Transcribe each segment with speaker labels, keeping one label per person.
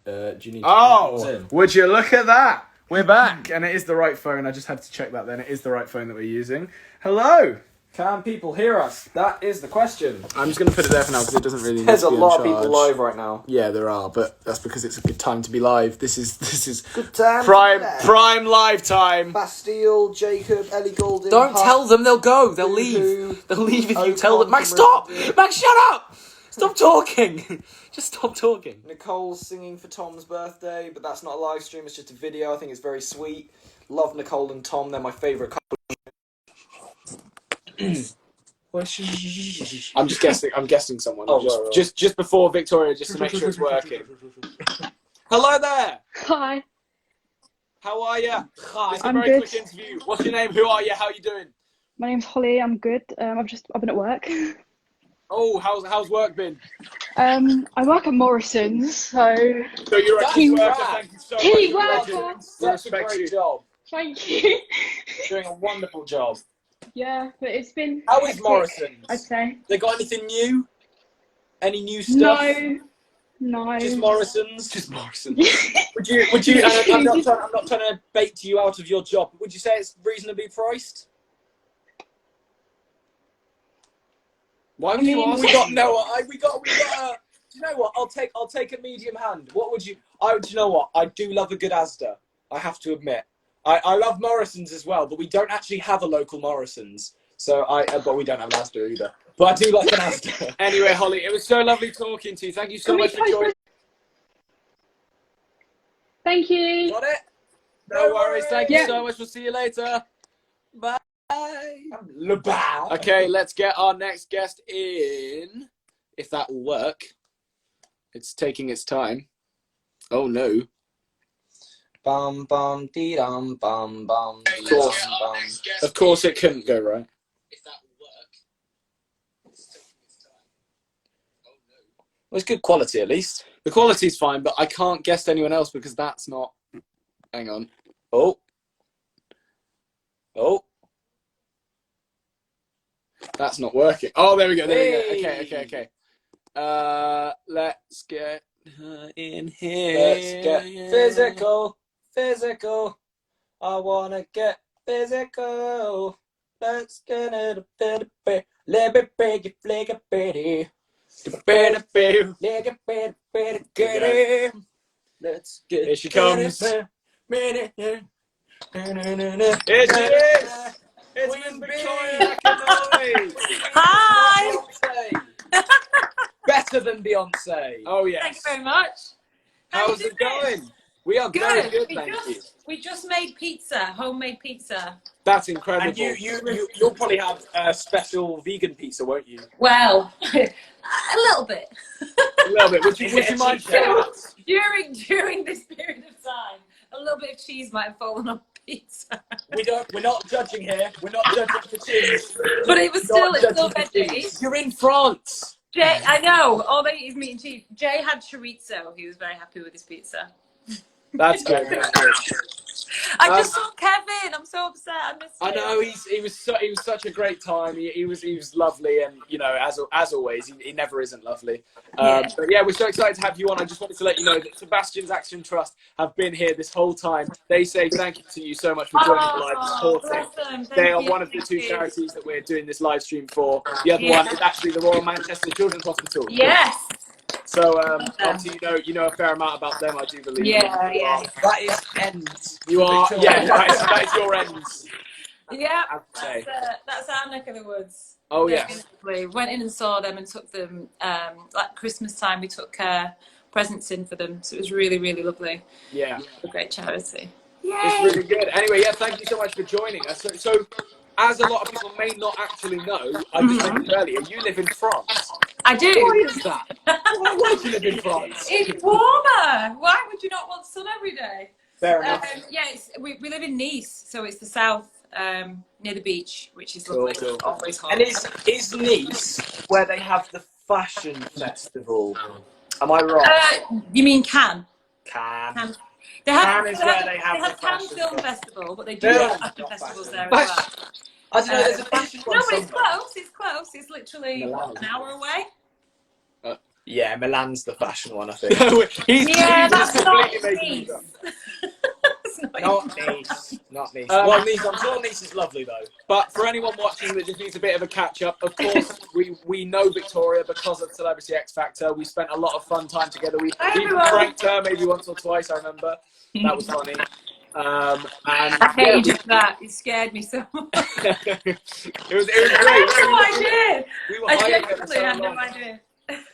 Speaker 1: Do you need to
Speaker 2: Oh, would you look at that? We're back, and it is the right phone. I just had to check that then. It is the right phone that we're using. Hello!
Speaker 1: Can people hear us? That is the question.
Speaker 2: I'm just going to put it there for now because it doesn't really need
Speaker 1: There's
Speaker 2: to
Speaker 1: a
Speaker 2: be
Speaker 1: lot
Speaker 2: on
Speaker 1: of people
Speaker 2: charge.
Speaker 1: live right now.
Speaker 2: Yeah, there are, but that's because it's a good time to be live. This is
Speaker 1: Good time.
Speaker 2: prime live time.
Speaker 1: Bastille, Jacob, Ellie Goulding.
Speaker 3: Don't tell them, they'll go. They'll
Speaker 1: Boo-hoo,
Speaker 3: leave. They'll leave if you
Speaker 1: Ocon
Speaker 3: tell them. Max,
Speaker 1: from
Speaker 3: stop!
Speaker 1: Richmond.
Speaker 3: Max, shut up! Stop talking! Just stop talking.
Speaker 1: Nicole's singing for Tom's birthday, but that's not a live stream, it's just a video. I think it's very sweet. Love Nicole and Tom, they're my favourite couple.
Speaker 2: I'm guessing someone.
Speaker 1: Oh,
Speaker 2: just before Victoria, just to make sure it's working. Hello there!
Speaker 4: Hi.
Speaker 2: How are you?
Speaker 1: Hi.
Speaker 2: It's a
Speaker 4: I'm
Speaker 2: very
Speaker 4: good.
Speaker 2: quick interview. What's your name? Who are you? How are you doing?
Speaker 4: My name's Holly. I'm good. I've been at work.
Speaker 2: Oh, how's work been?
Speaker 4: I work at Morrison's, so
Speaker 2: So you're a key worker. Thank you so
Speaker 4: Key
Speaker 2: much.
Speaker 4: worker.
Speaker 1: Such a great job.
Speaker 4: Thank you.
Speaker 1: Doing a wonderful job.
Speaker 4: Yeah, but it's been
Speaker 1: How is
Speaker 4: hectic,
Speaker 1: Morrison's?
Speaker 4: I'd say.
Speaker 1: They got anything new? Any new stuff?
Speaker 4: No.
Speaker 1: Just Morrison's?
Speaker 2: Just Morrison.
Speaker 1: Would you I'm not trying to bait you out of your job, but would you say it's reasonably priced?
Speaker 2: Why would you ask?
Speaker 1: We got do you know what? I'll take a medium hand. What would you? Do you know what? I do love a good Asda. I have to admit. I love Morrison's as well, but we don't actually have a local Morrison's. So but we don't have an Asda either. But I do like an Asda.
Speaker 2: Anyway, Holly, it was so lovely talking to you. Thank you so much for joining.
Speaker 4: Thank you.
Speaker 1: Got it?
Speaker 2: No worries. Thank you
Speaker 4: Yeah.
Speaker 2: so much. We'll see you later. Bye.
Speaker 1: Lebao.
Speaker 2: Okay, let's get our next guest in. If that will work. It's taking its time. Oh no.
Speaker 1: Bum bum dee dum bum bum.
Speaker 2: Of course. Of course it couldn't go right. If that will work. It's taking its time. Oh no.
Speaker 1: Well, it's good quality at least.
Speaker 2: The quality's fine, but I can't guess anyone else because that's not. Hang on.
Speaker 1: Oh.
Speaker 2: That's not working. Oh, there we go.
Speaker 1: Hey.
Speaker 2: Okay. Let's get her in here.
Speaker 1: Let's get physical. I wanna get physical. Let's get it a bit. Let me break your flag a bitty. Let's get.
Speaker 2: Here she comes.
Speaker 1: Here
Speaker 2: Here she is. It's Miss Victoria Akinole.
Speaker 5: Hi!
Speaker 1: Better than Beyonce.
Speaker 2: Oh yes.
Speaker 5: Thank you very much.
Speaker 2: How's it going? We are very good, thank you.
Speaker 5: We just made pizza, homemade pizza.
Speaker 2: That's incredible.
Speaker 1: And you'll probably have a special vegan pizza, won't you?
Speaker 5: Well, a little bit.
Speaker 2: A little bit. Would you mind sharing that?
Speaker 5: During this period of time, a little bit of cheese might have fallen on pizza.
Speaker 1: We're not judging here. We're not judging for cheese.
Speaker 5: But it's still veggie.
Speaker 1: You're in France.
Speaker 5: Jay, I know, all they eat is meat and cheese. Jay had chorizo. He was very happy with his pizza.
Speaker 2: That's good.
Speaker 5: I just saw Kevin. I'm so upset. I missed him.
Speaker 2: I know he was such a great time. He was lovely, and you know, as always, he never isn't lovely. But yeah, we're so excited to have you on. I just wanted to let you know that Sebastian's Action Trust have been here this whole time. They say thank you to you so much for joining the live and supporting. They are one of the two charities that we're doing this live stream for. The other one is actually the Royal Manchester Children's Hospital.
Speaker 5: Yes.
Speaker 2: So obviously you know a fair amount about them, I do believe.
Speaker 5: Yeah.
Speaker 1: That is ends.
Speaker 2: You are, yeah, that is your ends.
Speaker 5: Yeah,
Speaker 2: say.
Speaker 5: that's our neck of the woods.
Speaker 2: Oh,
Speaker 5: They're
Speaker 2: yes.
Speaker 5: lovely. Went in and saw them and took them, like Christmas time, we took presents in for them. So it was really, really lovely.
Speaker 2: Yeah.
Speaker 5: A great charity.
Speaker 2: It's really good. Anyway, yeah, thank you so much for joining us. So as a lot of people may not actually know, I just mentioned earlier, you live in France.
Speaker 5: I do.
Speaker 2: Why is that? Why do you live in France?
Speaker 5: It's warmer. Why would you not want sun every day?
Speaker 1: Fair enough.
Speaker 5: Yeah, we live in Nice, so it's the south, near the beach, which is lovely.
Speaker 2: Cool.
Speaker 5: Always hot.
Speaker 1: And is Nice where they have the fashion festival? Am I wrong?
Speaker 5: You mean Cannes?
Speaker 1: Cannes.
Speaker 5: They have
Speaker 1: Cannes is where they have the
Speaker 5: Cannes
Speaker 1: fashion
Speaker 5: Film
Speaker 1: festival.
Speaker 5: Festival, but they do have fashion festivals there as well.
Speaker 1: I don't know, there's a fashion one
Speaker 5: No, but it's
Speaker 1: somewhere.
Speaker 5: close. It's close. It's literally
Speaker 1: Milan.
Speaker 5: an hour away.
Speaker 1: Yeah, Milan's the fashion one, I think.
Speaker 2: he's
Speaker 5: Yeah,
Speaker 2: just
Speaker 5: that's not
Speaker 2: completely making
Speaker 5: Nice.
Speaker 2: these up.
Speaker 5: That's not
Speaker 1: Not Nice. Not Nice.
Speaker 2: Um,
Speaker 1: Well, Nice, I'm sure Nice is lovely, though.
Speaker 2: But for anyone watching that just needs a bit of a catch up, of course, we know Victoria because of Celebrity X Factor. We spent a lot of fun time together. We
Speaker 5: Hi,
Speaker 2: even
Speaker 5: everyone.
Speaker 2: pranked her maybe once or twice, I remember. That was funny. And
Speaker 5: I hate you just for that. It scared me so much.
Speaker 2: it was
Speaker 5: I
Speaker 2: great.
Speaker 5: had no idea.
Speaker 2: We were
Speaker 5: I
Speaker 2: hiding it for
Speaker 5: genuinely
Speaker 2: so
Speaker 5: had no
Speaker 2: long.
Speaker 5: idea.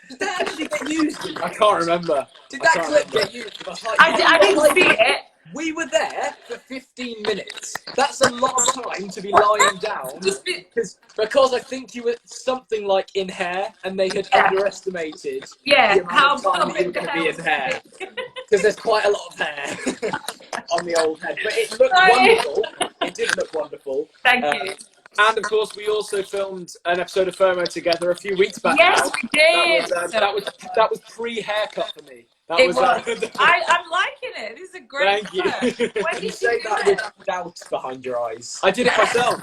Speaker 1: Did that actually get used?
Speaker 2: I can't remember.
Speaker 1: Did
Speaker 2: I
Speaker 1: that
Speaker 2: can't
Speaker 1: clip
Speaker 2: remember.
Speaker 1: get used? For
Speaker 5: I didn't see it.
Speaker 1: We were there for 15 minutes. That's a lot of time to be lying down.
Speaker 5: Just be,
Speaker 1: Because I think you were something like in hair, and they had underestimated
Speaker 5: yeah,
Speaker 1: the amount
Speaker 5: how
Speaker 1: of time that you were
Speaker 5: big the
Speaker 1: going to be
Speaker 5: hell
Speaker 1: in hair.
Speaker 5: was it?
Speaker 1: Because there's quite a lot of hair on the old head. But it looked
Speaker 5: Sorry.
Speaker 1: wonderful. It did look wonderful.
Speaker 5: Thank you.
Speaker 2: And of course, we also filmed an episode of FOMO together a few weeks back.
Speaker 5: Yes,
Speaker 2: now.
Speaker 5: we did.
Speaker 2: That was pre-haircut for me. That
Speaker 5: It
Speaker 2: was.
Speaker 5: was. I'm liking it. This is a great
Speaker 2: Thank you.
Speaker 5: color. When
Speaker 1: You
Speaker 5: did
Speaker 1: say
Speaker 5: you do
Speaker 1: that
Speaker 5: it?
Speaker 1: with doubt behind your eyes.
Speaker 2: I did it myself.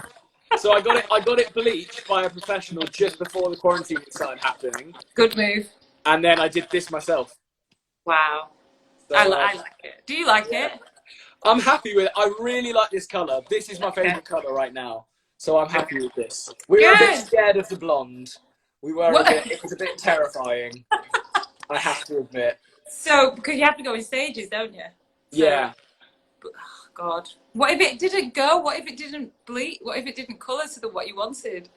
Speaker 2: So I got it bleached by a professional just before the quarantine started happening,
Speaker 5: Good move.
Speaker 2: and then I did this myself.
Speaker 5: Wow.
Speaker 2: So,
Speaker 5: I like it. Do you like it?
Speaker 2: I'm happy with it. I really like this color. This is my
Speaker 5: Okay.
Speaker 2: favorite color right now. So I'm happy with this.
Speaker 1: We were a bit
Speaker 5: Good.
Speaker 1: scared of the blonde. We were
Speaker 5: What?
Speaker 1: it was a bit terrifying. I have to admit.
Speaker 5: So, because you have to go in stages, don't you? So,
Speaker 2: Yeah.
Speaker 5: But, oh, God. What if it didn't go? What if it didn't bleed? What if it didn't colour to what you wanted?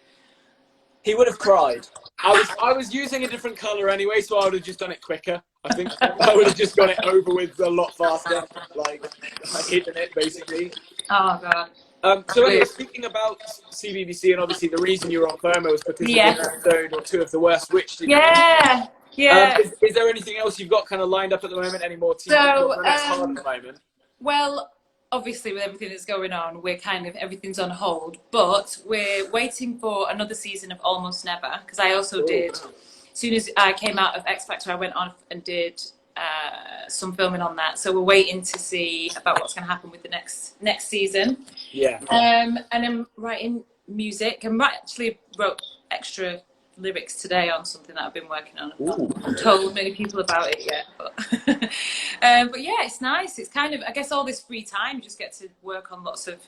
Speaker 1: He would have cried.
Speaker 2: I was using a different color anyway, so I would have just done it quicker. I think I would have just got it over with a lot faster, like hitting it basically.
Speaker 5: Oh, God.
Speaker 2: So anyway, speaking about CBBC, and obviously the reason you were on FOMO was because you did an episode or two of The Worst Witch, didn't you?
Speaker 5: Yeah. Yeah.
Speaker 2: Is there anything else you've got kind of lined up at the moment? Any more TV?
Speaker 5: So,
Speaker 2: That's hard at the moment.
Speaker 5: Well, obviously with everything that's going on, everything's on hold, but we're waiting for another season of Almost Never, because I also did, as soon as I came out of X Factor, I went on and did some filming on that. So we're waiting to see about what's going to happen with the next season.
Speaker 2: Yeah.
Speaker 5: And I'm writing music. Actually wrote extra lyrics today on something that I've been working on. I've not told many people about it yet, but yeah, it's nice. It's kind of, I guess, all this free time, you just get to work on lots of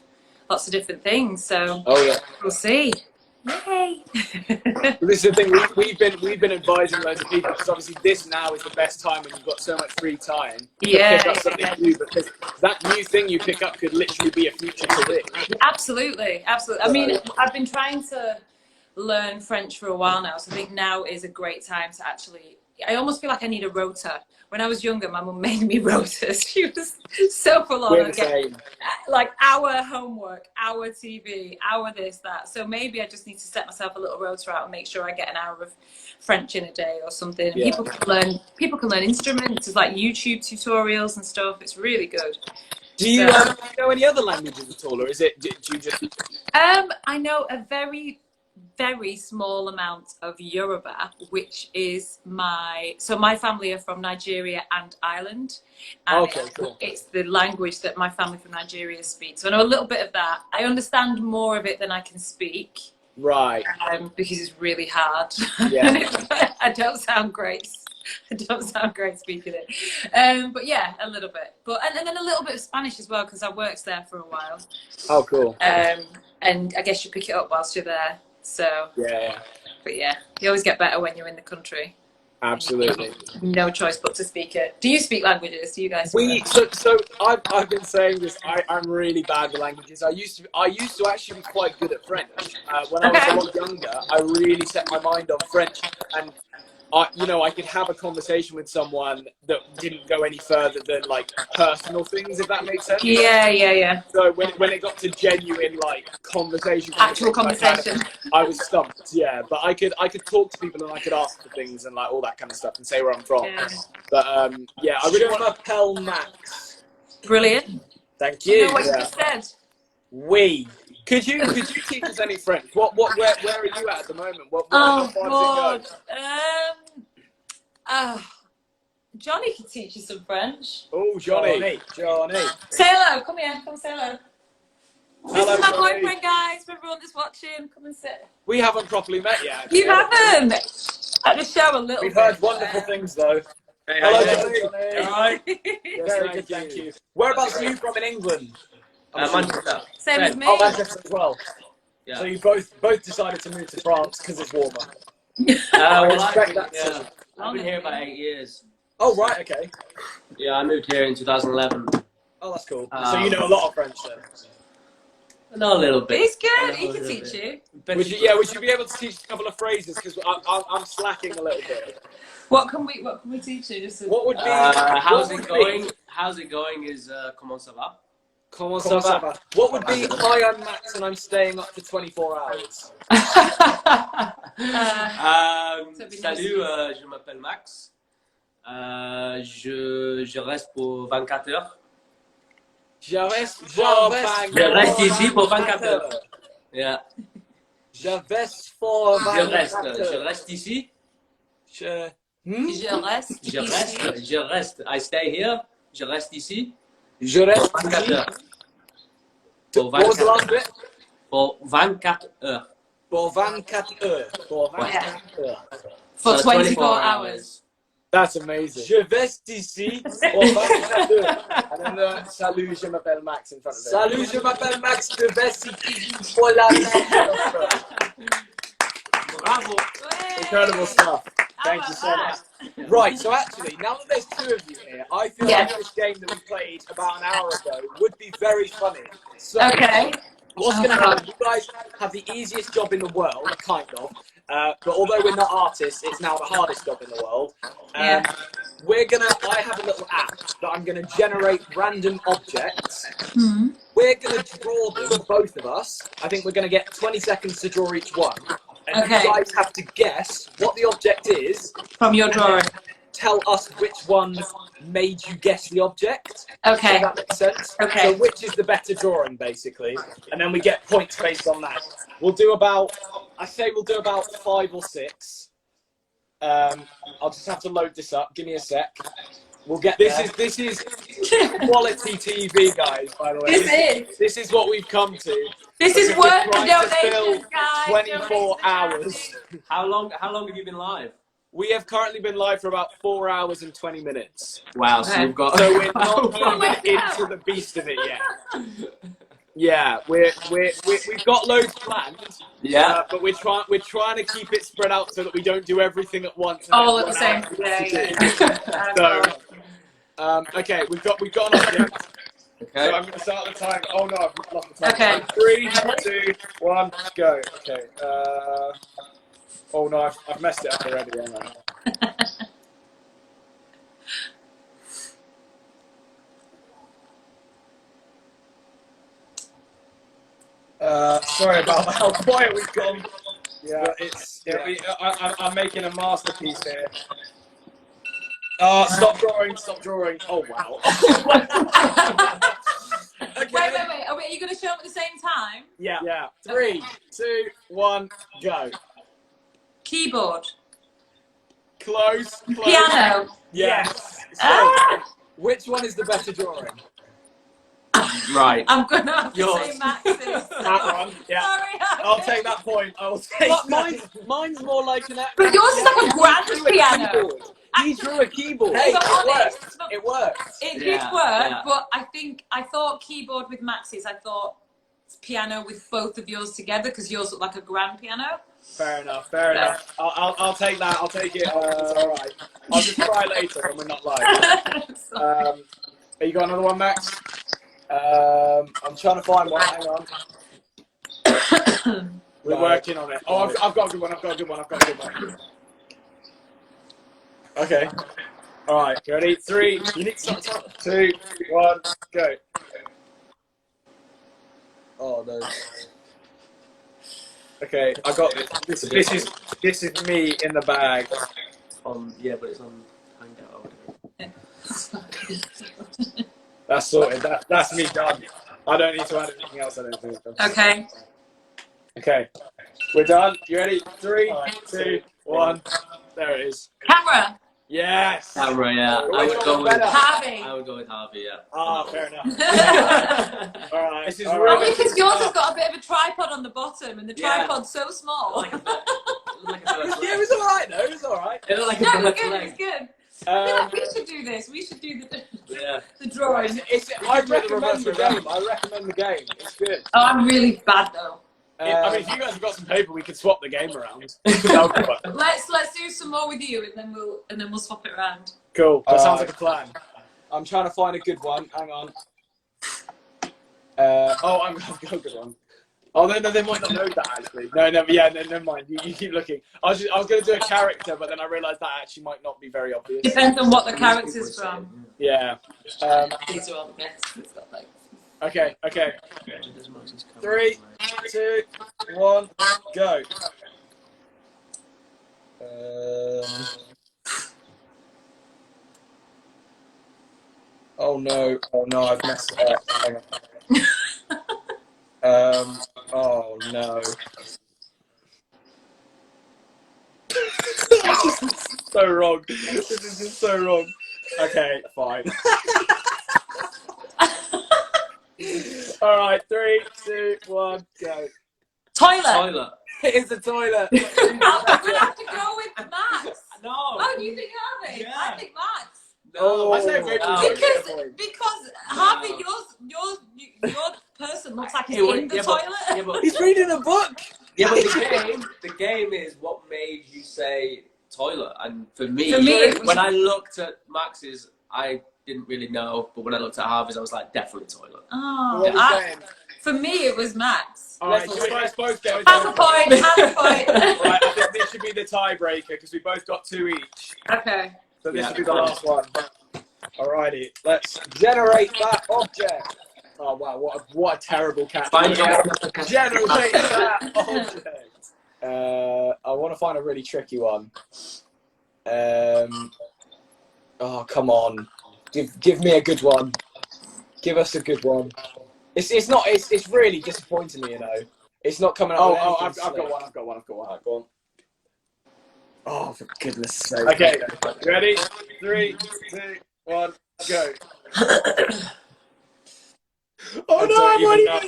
Speaker 5: different things. So we'll see. Yay!
Speaker 2: This is the thing. We've been advising loads of people because obviously this now is the best time when you've got so much free time to pick up something new, because that new thing you pick up could literally be a future career.
Speaker 5: Absolutely. I mean, I've been trying to learn French for a while now, so I think now is a great time to actually. I almost feel like I need a rota. When I was younger, my mum made me rotas. She was so full on.
Speaker 2: We're the same.
Speaker 5: Like hour homework, hour TV, hour this, that. So maybe I just need to set myself a little rota out and make sure I get an hour of French in a day or something.
Speaker 2: Yeah.
Speaker 5: People can learn instruments. There's like YouTube tutorials and stuff. It's really good.
Speaker 2: Do you know any other languages at all, or is it? Do you just?
Speaker 5: I know a very small amount of Yoruba, which is my family are from Nigeria and Ireland, and it's the language that my family from Nigeria speaks. So I know a little bit of that. I understand more of it than I can speak,
Speaker 2: Right.
Speaker 5: because it's really hard.
Speaker 2: Yeah.
Speaker 5: I don't sound great speaking it, but yeah, a little bit. But and then a little bit of Spanish as well, because I worked there for a while.
Speaker 2: Oh, cool.
Speaker 5: And I guess you pick it up whilst you're there. So
Speaker 2: Yeah.
Speaker 5: But yeah, you always get better when you're in the country.
Speaker 2: Absolutely.
Speaker 5: No choice but to speak it. Do you speak languages? Do you guys?
Speaker 2: So I've been saying this. I'm really bad with languages. I used to actually be quite good at French. When I was a lot younger, I really set my mind on French, and I could have a conversation with someone that didn't go any further than like personal things, if that makes sense.
Speaker 5: Yeah.
Speaker 2: So when it got to genuine like conversation,
Speaker 5: Actual conversation,
Speaker 2: I was stumped. Yeah, but I could talk to people and I could ask for things and like all that kind of stuff and say where I'm from.
Speaker 5: Yeah.
Speaker 2: But yeah, I really want
Speaker 1: to Pel Max.
Speaker 5: Brilliant.
Speaker 1: Thank
Speaker 5: You
Speaker 1: you.
Speaker 5: know what you just said?
Speaker 1: We.
Speaker 2: Could you teach us any French? Where are you at the moment? How
Speaker 5: Oh
Speaker 2: far does it
Speaker 5: God. Johnny can teach you some French.
Speaker 2: go? Oh, Johnny.
Speaker 5: Say hello. Come here. Come say hello. This is my
Speaker 2: Johnny.
Speaker 5: boyfriend, guys. For everyone that's watching, come and sit.
Speaker 2: We haven't properly met yet.
Speaker 5: You haven't. Just show a little
Speaker 1: We've
Speaker 5: bit.
Speaker 1: heard wonderful things, though.
Speaker 6: Hey,
Speaker 1: Hello,
Speaker 6: how
Speaker 1: Johnny.
Speaker 6: you doing? All right.
Speaker 1: Very good, thank you. Whereabouts are you from in England?
Speaker 6: Manchester.
Speaker 5: Same as me.
Speaker 1: Oh, Manchester as well.
Speaker 6: Yeah.
Speaker 1: So you both decided to move to France because it's warmer.
Speaker 6: Well,
Speaker 1: respect that
Speaker 6: yeah.
Speaker 1: decision.
Speaker 6: I've been here about 8 years.
Speaker 1: Oh, right, okay.
Speaker 6: Yeah, I moved here in 2011.
Speaker 1: Oh, that's cool. So you know a lot of French then?
Speaker 6: I know a little bit.
Speaker 5: He's good.
Speaker 6: I know
Speaker 5: He
Speaker 6: a
Speaker 5: can
Speaker 6: little
Speaker 5: teach
Speaker 6: bit.
Speaker 5: you.
Speaker 1: Would you be able to teach a couple of phrases? Because I'm slacking a little bit.
Speaker 5: What can we teach you? Just
Speaker 1: What would be...
Speaker 6: How's
Speaker 1: what
Speaker 6: it
Speaker 1: would
Speaker 6: going?
Speaker 1: be-
Speaker 6: How's it going is comment ça va?
Speaker 1: Comment ça va? What would be, hi, I'm Max and I'm staying up for 24 hours?
Speaker 6: Salut, je m'appelle Max. Je reste pour 24 heures.
Speaker 1: Je reste
Speaker 6: ici pour 24 heures. Yeah.
Speaker 1: Je reste pour
Speaker 6: Je
Speaker 1: 24
Speaker 6: reste. Je reste ici.
Speaker 1: Je...
Speaker 6: Je reste. I stay here. Je reste ici.
Speaker 1: Je reste
Speaker 6: Pour 24
Speaker 1: ici.
Speaker 6: heures. Pour
Speaker 1: What was the
Speaker 6: 24
Speaker 1: last bit?
Speaker 6: Pour 24 heures.
Speaker 1: Pour 24 heures. Pour 24 heures.
Speaker 5: For
Speaker 6: So
Speaker 5: 24 hours.
Speaker 1: That's amazing. Je reste ici pour 24 heures. And then salut, je m'appelle Max in front of it. Salut, je m'appelle Max. Je reste ici pour la
Speaker 6: Bravo.
Speaker 1: Incredible stuff. Thank you so much. Right, so actually, now that there's two of you here, I feel like this game that we played about an hour ago would be very funny. So,
Speaker 5: Okay.
Speaker 1: what's going to happen? You guys have the easiest job in the world, kind of. But although we're not artists, it's now the hardest job in the world. I have a little app that I'm going to generate random objects. We're going to draw them, both of us. I think we're going to get 20 seconds to draw each one. And you guys have to guess what the object is.
Speaker 5: From your drawing.
Speaker 1: Tell us which one made you guess the object.
Speaker 5: Okay.
Speaker 1: Does that make sense?
Speaker 5: Okay.
Speaker 1: So which is the better drawing, basically. And then we get points based on that. We'll do about 5 or 6. I'll just have to load this up. Give me a sec. We'll get this is quality TV, guys, by the way. This is what we've come to.
Speaker 5: This is
Speaker 1: Because
Speaker 5: worth
Speaker 1: we're
Speaker 5: the
Speaker 1: trying to
Speaker 5: donations,
Speaker 1: fill
Speaker 5: guys.
Speaker 1: 24 hours.
Speaker 6: How long have you been live?
Speaker 1: We have currently been live for about 4 hours and 20 minutes.
Speaker 6: Wow, so you've got.
Speaker 1: So we're not even into the beast of it yet. Yeah, we've got loads planned.
Speaker 6: Yeah.
Speaker 1: But we're trying to keep it spread out so that we don't do everything at once.
Speaker 5: All at the same.
Speaker 1: So, okay, we've got an object.
Speaker 6: Okay.
Speaker 1: So I'm going to start the time. Oh no, I've lost the time.
Speaker 5: Okay.
Speaker 1: 3, 2, 1, go. Okay. Oh no, I've messed it up already. Haven't I? Sorry about how quiet we've gone. Yeah, I'm making a masterpiece here. Stop drawing. Oh wow. Okay.
Speaker 5: Wait. Are you going to show them at the same time?
Speaker 1: Yeah. 3, 2, 1, go.
Speaker 5: Keyboard.
Speaker 1: Close.
Speaker 5: Piano.
Speaker 1: Yes. So, which one is the better drawing?
Speaker 6: Right.
Speaker 5: I'm going to have to
Speaker 6: Yours.
Speaker 5: say Max's.
Speaker 1: That one. Yeah.
Speaker 5: Sorry,
Speaker 1: I'll take that point. I will take that. Mine's more like an.
Speaker 5: But yours is like a grand piano.
Speaker 1: He drew a keyboard.
Speaker 5: Hey,
Speaker 1: It worked.
Speaker 5: It did
Speaker 6: Yeah,
Speaker 5: work,
Speaker 6: yeah.
Speaker 5: but I thought keyboard with Max's. I thought piano with both of yours together because yours looked like a grand piano.
Speaker 1: Fair enough. I'll take that. I'll take it. It's all right. I'll just try later when we're not live. You got another one, Max? I'm trying to find one. Hang on. We're working on it. Oh, I've got a good one. Okay. All right. You ready? 3. You need to start. 2, 1, go. Oh no. Okay, I got this. This is me in the bag.
Speaker 6: Yeah, but it's on Hangout.
Speaker 1: That's sorted. That's me done. I don't need to add anything else. I don't think.
Speaker 5: Okay.
Speaker 1: Okay, we're done. You ready? 3, 2, 1. There it is.
Speaker 5: Camera.
Speaker 1: Yes.
Speaker 6: Camera, yeah. I would go with Harvey, yeah.
Speaker 1: Ah, fair enough. All right. This is
Speaker 5: Oh, because yours has got a bit of a tripod on the bottom, and the tripod's so small.
Speaker 6: like a bird's
Speaker 1: Yeah, it
Speaker 6: leg.
Speaker 1: was alright though. It was alright.
Speaker 6: It looked like a
Speaker 5: No, it was
Speaker 6: bird's
Speaker 5: good. It
Speaker 6: leg.
Speaker 5: was good. I feel
Speaker 1: Um,
Speaker 5: like we should do this. We should do
Speaker 6: Yeah.
Speaker 5: the drawing.
Speaker 1: I
Speaker 2: can do it the
Speaker 1: recommend the
Speaker 2: reverse way
Speaker 1: game. I recommend the game. It's good.
Speaker 5: Oh, I'm really bad though.
Speaker 2: I mean, if you guys have got some paper, we could swap the game around.
Speaker 5: Let's do some more with you, and then we'll swap it around.
Speaker 2: Cool. That sounds
Speaker 1: Alright.
Speaker 2: like a plan.
Speaker 1: I'm trying to find a good one. Hang on.
Speaker 2: I've got a good one. Oh, no, they might not know that actually. No, never mind. You keep looking. I was going to do a character, but then I realised that actually might not be very obvious.
Speaker 5: Depends on what the character's from.
Speaker 2: Yeah.
Speaker 5: These are all the best. It's got like.
Speaker 2: Okay. 3, 2, 1, go. Oh no, I've messed it up. Hang on. Oh no. This is so wrong. This is just so wrong. Okay, fine. Alright, 3, 2, 1, go.
Speaker 5: Toilet.
Speaker 6: Toilet.
Speaker 1: It's a toilet.
Speaker 5: I'm gonna have to go with Max.
Speaker 6: No.
Speaker 5: Oh, do you think Harvey?
Speaker 6: Yeah.
Speaker 5: I think Max.
Speaker 1: Oh,
Speaker 2: I say maybe
Speaker 6: no.
Speaker 5: Because Harvey, your person looks like he's
Speaker 6: Yeah,
Speaker 5: in the
Speaker 6: yeah,
Speaker 5: toilet.
Speaker 6: Yeah, but,
Speaker 1: He's reading a book.
Speaker 6: yeah, but the game is what made you say toilet. And for me
Speaker 5: it was-
Speaker 6: when I looked at Max's, I didn't really know. But when I looked at Harvey's, I was like, definitely toilet.
Speaker 5: Oh,
Speaker 1: What are we saying?
Speaker 5: for me it was Max.
Speaker 2: Alright, so let's both go.
Speaker 5: Half a point. Half a point.
Speaker 2: Right, I think this should be the tiebreaker because we both got 2 each.
Speaker 5: Okay.
Speaker 2: So this
Speaker 6: Yeah.
Speaker 2: will be the last one.
Speaker 1: Alrighty, let's generate that object.
Speaker 2: Oh wow, what a terrible cat.
Speaker 6: Find your
Speaker 2: Generate that object.
Speaker 1: I want to find a really tricky one. Oh, come on. Give me a good one. Give us a good one. It's really disappointing me, you know. It's not coming up.
Speaker 2: Oh,
Speaker 1: with anything
Speaker 2: I've got
Speaker 1: slick.
Speaker 2: one.
Speaker 1: Alright, go on. Oh, for goodness sake.
Speaker 2: Okay, ready? 3, 2, 1, go.
Speaker 1: Oh no,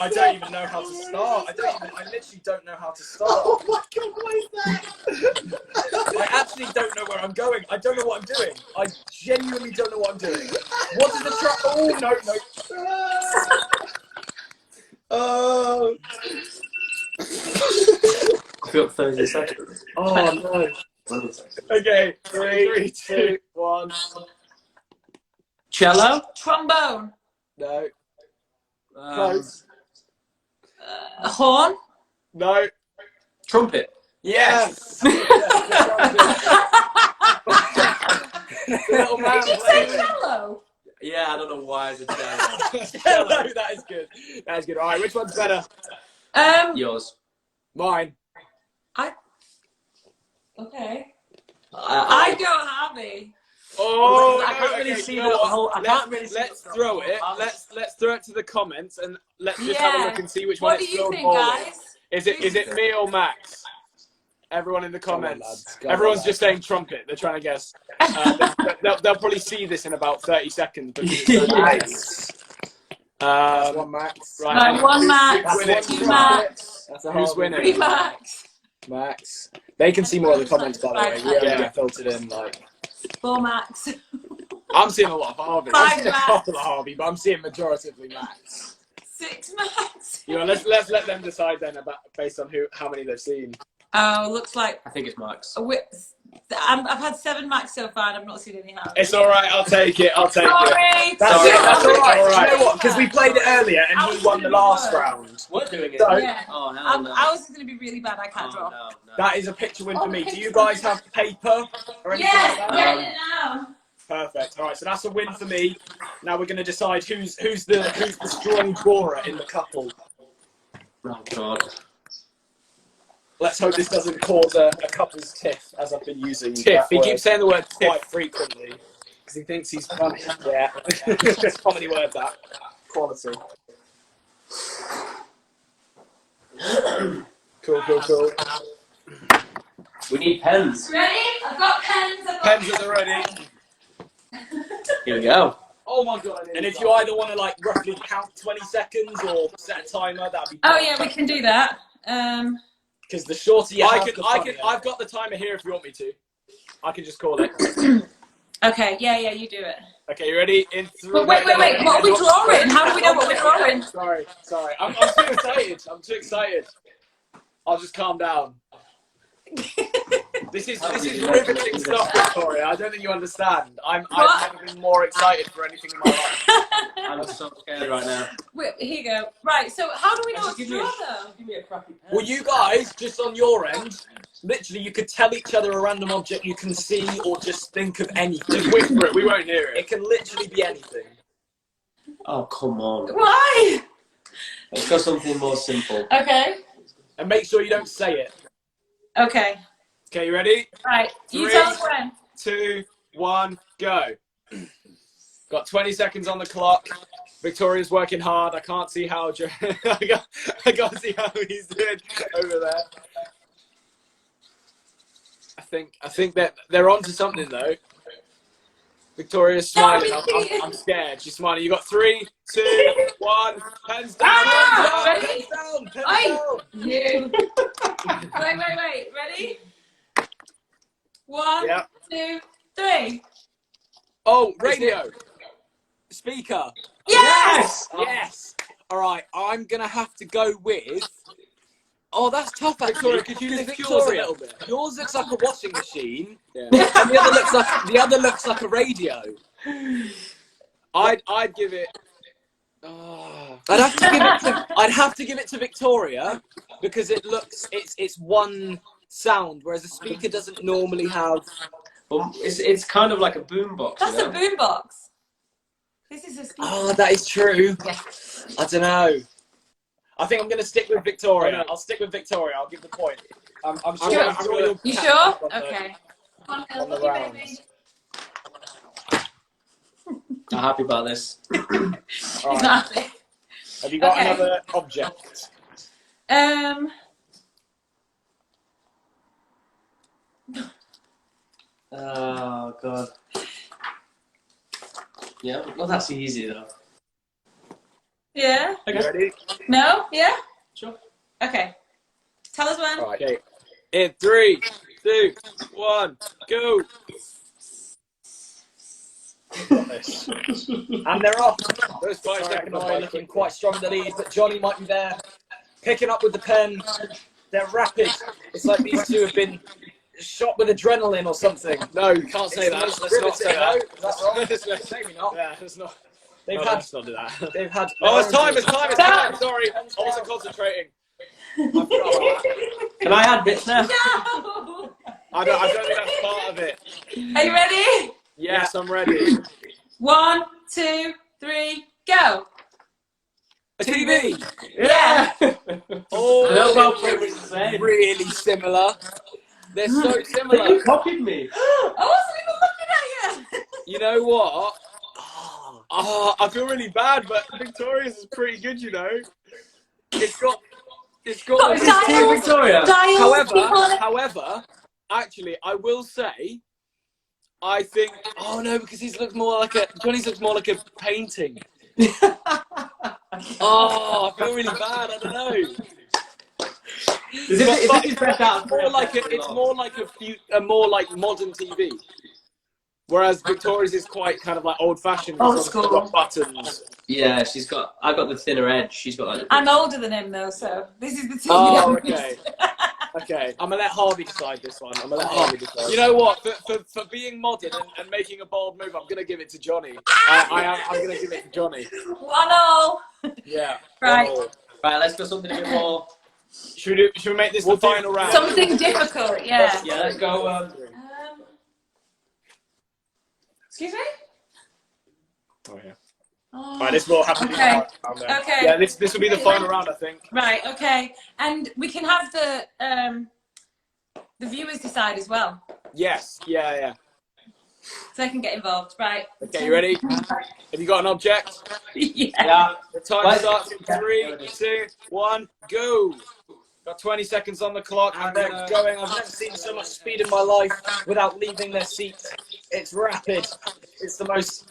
Speaker 2: I don't even know how to start. I literally don't know how to start.
Speaker 1: Oh my god, what is that?
Speaker 2: I actually don't know where I'm going. I don't know what I'm doing. I genuinely don't know what I'm doing. What is the track? Oh, no.
Speaker 1: Oh.
Speaker 6: I feel 30 seconds.
Speaker 2: Oh, no. Okay, 3, 2, 1.
Speaker 6: Cello?
Speaker 5: Trombone.
Speaker 1: No.
Speaker 2: Close.
Speaker 5: A horn.
Speaker 2: No.
Speaker 6: Trumpet.
Speaker 2: Yes. Little man.
Speaker 5: Did you say cello?
Speaker 6: Yeah, I don't know why I said cello.
Speaker 2: Hello, that is good. That is good. All right, which one's better?
Speaker 6: Yours.
Speaker 2: Mine.
Speaker 5: Okay.
Speaker 6: I
Speaker 5: I go Harvey.
Speaker 2: Oh,
Speaker 6: I can't really
Speaker 2: okay,
Speaker 6: see
Speaker 2: you know
Speaker 6: the
Speaker 2: what?
Speaker 6: whole. I can't really see
Speaker 2: Let's
Speaker 6: the
Speaker 2: throw it.
Speaker 6: whole-
Speaker 2: Let's throw it to the comments and let's just have a
Speaker 5: Yeah.
Speaker 2: look and see which one
Speaker 5: What do
Speaker 2: it's
Speaker 5: you
Speaker 2: thrown
Speaker 5: think,
Speaker 2: more
Speaker 5: guys?
Speaker 2: with. Is it me or Max? Everyone in the
Speaker 1: Come on,
Speaker 2: comments.
Speaker 1: lads. Come on,
Speaker 2: Everyone's
Speaker 1: lads.
Speaker 2: just saying trumpet. They're trying to guess. They'll probably see this in about 30 seconds. Because it's so
Speaker 1: Nice. That's
Speaker 2: Um,
Speaker 1: one Max.
Speaker 2: right.
Speaker 5: Right,
Speaker 2: and
Speaker 5: one
Speaker 2: who's
Speaker 5: Max,
Speaker 2: winning?
Speaker 5: two Max,
Speaker 1: That's a
Speaker 2: Who's
Speaker 1: hard
Speaker 2: winning?
Speaker 1: one.
Speaker 5: three Max,
Speaker 1: Max. They can see more of the comments, by the way. We only
Speaker 2: Yeah.
Speaker 1: get filtered in, like.
Speaker 5: four Max.
Speaker 2: I'm seeing a lot of Harvey.
Speaker 5: Five
Speaker 2: I'm seeing a
Speaker 5: Max.
Speaker 2: couple of Harvey, but I'm seeing majoritively Max.
Speaker 5: Six Max.
Speaker 2: You know, let's let them decide then about based on how many they've seen.
Speaker 5: Oh, looks like
Speaker 6: I think it's Max.
Speaker 5: I've had 7 Max so far and I've not seen any Harvey.
Speaker 2: It's all right. I'll take it. I'll take it.
Speaker 5: Sorry.
Speaker 1: That's
Speaker 6: Sorry.
Speaker 1: it. That's all right.
Speaker 2: All right.
Speaker 1: Do you know what? Because we played it earlier and he won the last round.
Speaker 6: We're doing it.
Speaker 1: So-
Speaker 5: Yeah.
Speaker 6: Oh, hell no.
Speaker 5: I was going to be really bad. I can't
Speaker 6: Oh,
Speaker 5: draw.
Speaker 6: no.
Speaker 2: That is a picture win
Speaker 5: Oh,
Speaker 2: for me.
Speaker 5: the
Speaker 2: Do you
Speaker 5: picture.
Speaker 2: guys have paper or anything
Speaker 5: Yes,
Speaker 2: like that?
Speaker 5: get it now.
Speaker 2: Perfect. All right. So that's a win for me. Now we're going to decide who's the strong drawer in the couple.
Speaker 6: Oh, God.
Speaker 2: Let's hope this doesn't cause a couple's tiff, as I've been using.
Speaker 1: Tiff.
Speaker 2: that
Speaker 1: He
Speaker 2: word
Speaker 1: keeps saying the word tiff.
Speaker 2: quite frequently.
Speaker 1: Because he thinks he's funny.
Speaker 2: Yeah. Comedy word that. Quality. Cool.
Speaker 6: We need pens.
Speaker 5: Ready? I've got pens. I've got
Speaker 2: Pens are ready.
Speaker 6: Here we go.
Speaker 1: Oh my god.
Speaker 2: And if you either want to like roughly count 20 seconds or set a timer, that'd be
Speaker 5: Oh yeah, we can do that.
Speaker 1: Because the shorter you have, the funnier.
Speaker 2: I've got the timer here if you want me to. I can just call it.
Speaker 5: Okay, yeah, you do it.
Speaker 2: Okay, you ready? In 3.
Speaker 5: But wait. What are we drawing? How do we know what we're drawing?
Speaker 2: Sorry. I'm too excited. I'm too excited. I'll just calm down. This is riveting stuff, Victoria. I don't think you understand. I've never been more excited for anything in my life.
Speaker 6: I'm so scared right now.
Speaker 5: Wait, here you go. Right, so how do we know what to
Speaker 6: Give me
Speaker 5: draw,
Speaker 6: a-
Speaker 5: though?
Speaker 6: Give me a crappy pen.
Speaker 1: Well, you guys, just on your end, literally, you could tell each other a random object you can see or just think of anything.
Speaker 2: Just whisper it. We won't hear it.
Speaker 1: It can literally be anything.
Speaker 6: Oh, come on.
Speaker 5: Why?
Speaker 6: Let's go something more simple.
Speaker 5: Okay.
Speaker 1: And make sure you don't say it.
Speaker 5: Okay.
Speaker 2: Okay, you ready?
Speaker 5: Right. You
Speaker 2: 3,
Speaker 5: tell us when.
Speaker 2: 2, 1, go. Got 20 seconds on the clock. Victoria's working hard. I can't see how I can't see how he's doing over there. I think that they're onto something though. Victoria's smiling. I'm scared. She's smiling. You got 3, 2, 1. Pens down.
Speaker 5: Ready?
Speaker 1: Down, pen
Speaker 5: Oi!
Speaker 1: down.
Speaker 5: You. Wait. Ready? 1,
Speaker 2: Yeah.
Speaker 5: 2, 3.
Speaker 2: Oh, radio.
Speaker 1: Speaker.
Speaker 5: Yes!
Speaker 1: Yes. All right. I'm gonna have to go with. Oh, that's tough, actually.
Speaker 2: Victoria, could you
Speaker 1: Because
Speaker 2: lift yours a
Speaker 1: Victoria,
Speaker 2: little bit?
Speaker 1: yours looks like a washing machine,
Speaker 2: Yeah.
Speaker 1: and the other looks like a radio.
Speaker 2: I'd give it. Oh.
Speaker 1: I'd have to give it to Victoria because it's one sound, whereas a speaker doesn't normally have.
Speaker 6: Well, it's kind of like a boombox.
Speaker 5: That's
Speaker 6: you
Speaker 5: a
Speaker 6: know?
Speaker 5: boombox. This is a speaker.
Speaker 1: Oh, that is true.
Speaker 5: Yeah.
Speaker 1: I don't know. I think I'm going to stick with Victoria.
Speaker 2: Oh, no.
Speaker 1: I'll stick with Victoria. I'll give the point. I'm
Speaker 2: Sure.
Speaker 1: sure you'll
Speaker 5: You
Speaker 1: catch
Speaker 5: sure?
Speaker 1: up on the-
Speaker 5: Okay.
Speaker 1: on the rounds.
Speaker 6: I'm happy about this.
Speaker 1: All
Speaker 5: He's
Speaker 1: right.
Speaker 5: not happy.
Speaker 1: Have you got
Speaker 5: Okay.
Speaker 1: another object?
Speaker 6: Oh, God. Yeah, well, that's easy, though.
Speaker 5: Yeah?
Speaker 1: You ready?
Speaker 5: No? Yeah?
Speaker 6: Sure.
Speaker 5: Okay. Tell us when.
Speaker 1: All right.
Speaker 2: Okay. In 3, 2, 1, go.
Speaker 1: Got this. And they're off.
Speaker 2: Those 5
Speaker 1: Sorry,
Speaker 2: seconds
Speaker 1: Noy looking quite strong in the lead, but Johnny might be there, picking up with the pen. They're rapid. It's like these two have been shot with adrenaline or something.
Speaker 2: No, you can't say that.
Speaker 1: It's the
Speaker 2: Let's not
Speaker 1: most
Speaker 2: say that.
Speaker 1: riveting- No, that's wrong.
Speaker 2: Let's-
Speaker 1: Maybe not.
Speaker 2: Yeah, let's not.
Speaker 1: They've
Speaker 2: No,
Speaker 1: had.
Speaker 2: let's not do that.
Speaker 1: They've had.
Speaker 2: Oh, it's time! Sorry, I wasn't concentrating.
Speaker 6: Can I add bits now?
Speaker 5: No!
Speaker 2: I don't think that's part of it.
Speaker 5: Are you ready?
Speaker 2: Yes, I'm ready.
Speaker 5: 1, 2, 3, go.
Speaker 1: A TV.
Speaker 5: Yeah.
Speaker 1: Oh,
Speaker 6: I don't know what
Speaker 1: they're
Speaker 6: we were saying.
Speaker 1: really similar. They're so
Speaker 6: But
Speaker 1: similar.
Speaker 6: you copied me.
Speaker 5: I wasn't even looking at you.
Speaker 2: You know what? Oh, I feel really bad, but Victoria's is pretty good, you know. It's got.
Speaker 5: Got
Speaker 6: Is this Team Victoria?
Speaker 5: Dials, people on it.
Speaker 2: However, actually, I will say, I think.
Speaker 1: Oh no, because his looks more like a. Johnny's looks more like a painting. Oh, I feel really bad. I don't know.
Speaker 6: Is this his best out?
Speaker 2: It's more like a more like modern TV. Whereas Victoria's is quite kind of like old-fashioned.
Speaker 5: Old
Speaker 2: It's
Speaker 5: school.
Speaker 2: got buttons.
Speaker 6: Yeah, I got the thinner edge. She's got like.
Speaker 5: I'm older than him though, so this is the team.
Speaker 2: Oh, okay. Okay.
Speaker 1: I'm gonna let Harvey decide this one. I'm gonna let Harvey decide.
Speaker 2: You know what? For being modern and making a bold move, I'm gonna give it to Johnny. I'm gonna give it to Johnny.
Speaker 5: 1-0.
Speaker 2: Yeah.
Speaker 5: Right.
Speaker 6: Right, let's do something a bit more.
Speaker 2: Should we make this the final round?
Speaker 5: Something difficult, yeah.
Speaker 6: Yeah, let's go.
Speaker 5: Excuse me?
Speaker 2: Oh yeah.
Speaker 5: Oh,
Speaker 2: Right, this will have to be the
Speaker 5: okay.
Speaker 2: final round then.
Speaker 5: Okay.
Speaker 2: Yeah, this will be the final round, I think.
Speaker 5: Right, okay. And we can have the viewers decide as well.
Speaker 2: Yes. Yeah.
Speaker 5: So they can get involved. Right.
Speaker 2: Okay, you ready? Have you got an object?
Speaker 5: Yeah.
Speaker 6: Yeah.
Speaker 2: The time
Speaker 6: Right.
Speaker 2: starts in 3, 2, 1, go. Got 20 seconds on the clock.
Speaker 1: And they're going. I've never seen so much speed in my life without leaving their seat. It's rapid. It's the most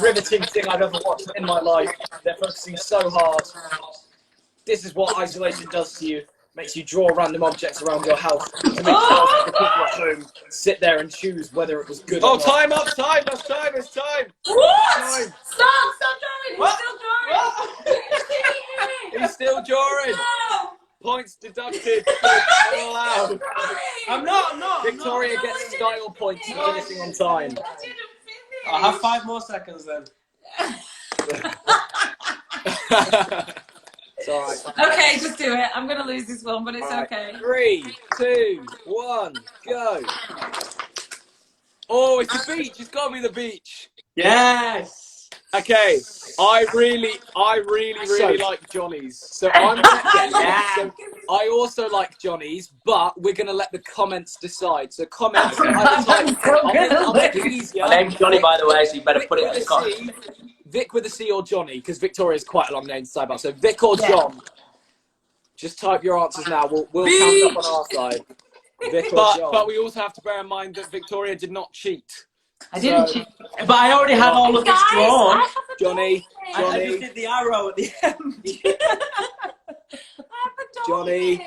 Speaker 1: riveting thing I've ever watched in my life. They're focusing so hard. This is what isolation does to you. makes you draw random objects around your house to make sure the people at home sit there and choose whether it was good or not.
Speaker 2: Time up, time, that's time, it's time.
Speaker 5: What?
Speaker 2: Time.
Speaker 5: Stop drawing.
Speaker 2: What?
Speaker 5: He's
Speaker 2: He's still drawing.
Speaker 5: No.
Speaker 2: Points deducted. All allowed.
Speaker 6: I'm not.
Speaker 1: Victoria gets style points for finishing on time.
Speaker 6: I'll have 5 more seconds then.
Speaker 1: It's all right.
Speaker 5: Okay, just do it. I'm going to lose this one, but it's okay.
Speaker 1: 3, 2, 1, go.
Speaker 2: Oh, it's the beach. It's got to be the beach.
Speaker 6: Yes.
Speaker 2: Okay, I really like Johnny's. So I'm so I also like Johnny's, but we're gonna let the comments decide. So comments. I'll make it easier.
Speaker 6: My name's Johnny, by the way, so you better put it in the comments.
Speaker 1: Vic with a C or Johnny, because Victoria's quite a long name to type out. So Vic or John. Just type your answers now. We'll count up on our side. Vic or John.
Speaker 2: But we also have to bear in mind that Victoria did not cheat.
Speaker 5: I didn't cheat.
Speaker 6: But I already had all of this drawn.
Speaker 1: Johnny.
Speaker 6: I just did the arrow at the end.
Speaker 1: Johnny.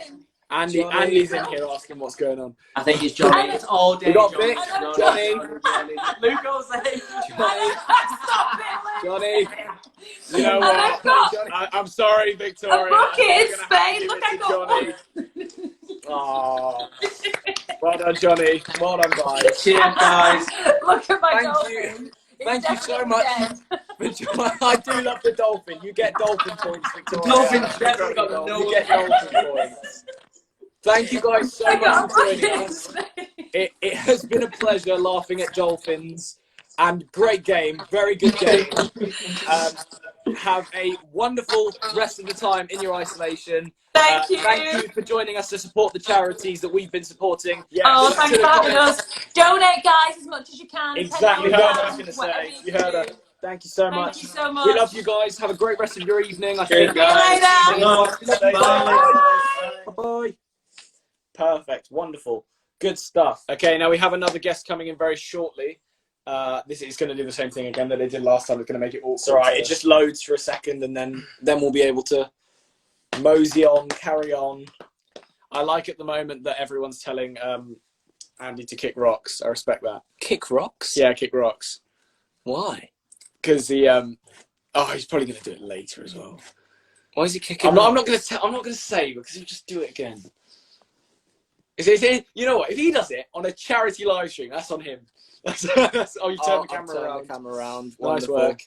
Speaker 2: Andy's in here asking what's going on.
Speaker 6: I think it's Johnny. It's all day.
Speaker 1: We got
Speaker 6: Johnny.
Speaker 1: Vic. Johnny.
Speaker 6: Luke will say.
Speaker 1: Johnny.
Speaker 2: You know what? I'm sorry, Victoria.
Speaker 5: A bucket in
Speaker 2: I'm gonna have to
Speaker 5: Spain.
Speaker 2: give
Speaker 5: Look,
Speaker 2: it
Speaker 5: I
Speaker 2: to
Speaker 5: got
Speaker 2: Johnny.
Speaker 5: one.
Speaker 1: Oh,
Speaker 2: Well done, Johnny.
Speaker 1: well done, guys.
Speaker 6: Cheers, guys.
Speaker 5: Look at my
Speaker 1: Thank
Speaker 5: dolphin. It's
Speaker 1: Thank you so
Speaker 5: definitely
Speaker 1: much.
Speaker 5: dead.
Speaker 1: I do love the dolphin. You get dolphin points, Victoria.
Speaker 6: Dolphin's definitely got the
Speaker 1: You get dolphin points. Thank you guys so
Speaker 5: I got
Speaker 1: much for
Speaker 5: a
Speaker 1: joining
Speaker 5: bucket in
Speaker 1: us.
Speaker 5: Spain.
Speaker 1: It has been a pleasure laughing at dolphins, and great game, very good game. Have a wonderful rest of the time in your isolation.
Speaker 5: Thank you.
Speaker 1: Thank you for joining us to support the charities that we've been supporting.
Speaker 2: Yes.
Speaker 5: Oh, thanks for having us. Donate, guys, as much as you can.
Speaker 1: Exactly
Speaker 5: £10,
Speaker 1: what I was going to
Speaker 5: whatever
Speaker 1: say.
Speaker 5: you
Speaker 1: You heard her.
Speaker 5: do.
Speaker 1: Thank you so
Speaker 5: Thank
Speaker 1: much.
Speaker 5: you so much.
Speaker 1: We love you guys. Have a great rest of your evening. I
Speaker 6: Cheers,
Speaker 1: think.
Speaker 6: guys.
Speaker 1: Bye. Bye. Perfect. Wonderful. Good stuff.
Speaker 2: Okay, now we have another guest coming in very shortly. This is going to do the same thing again that they did last time. It's going to make it awkward.
Speaker 1: It's all right. It just loads for a second, and then we'll be able to mosey on, carry on.
Speaker 2: I like at the moment that everyone's telling Andy to kick rocks. I respect that.
Speaker 1: Kick rocks?
Speaker 2: Yeah, kick rocks.
Speaker 1: Why?
Speaker 2: Because he's probably going to do it later as well.
Speaker 1: Why is he kicking?
Speaker 2: I'm not going to say because he'll just do it again. You know what? If he does it on a charity live stream, that's on him. Oh, you turn the camera around. Nice work.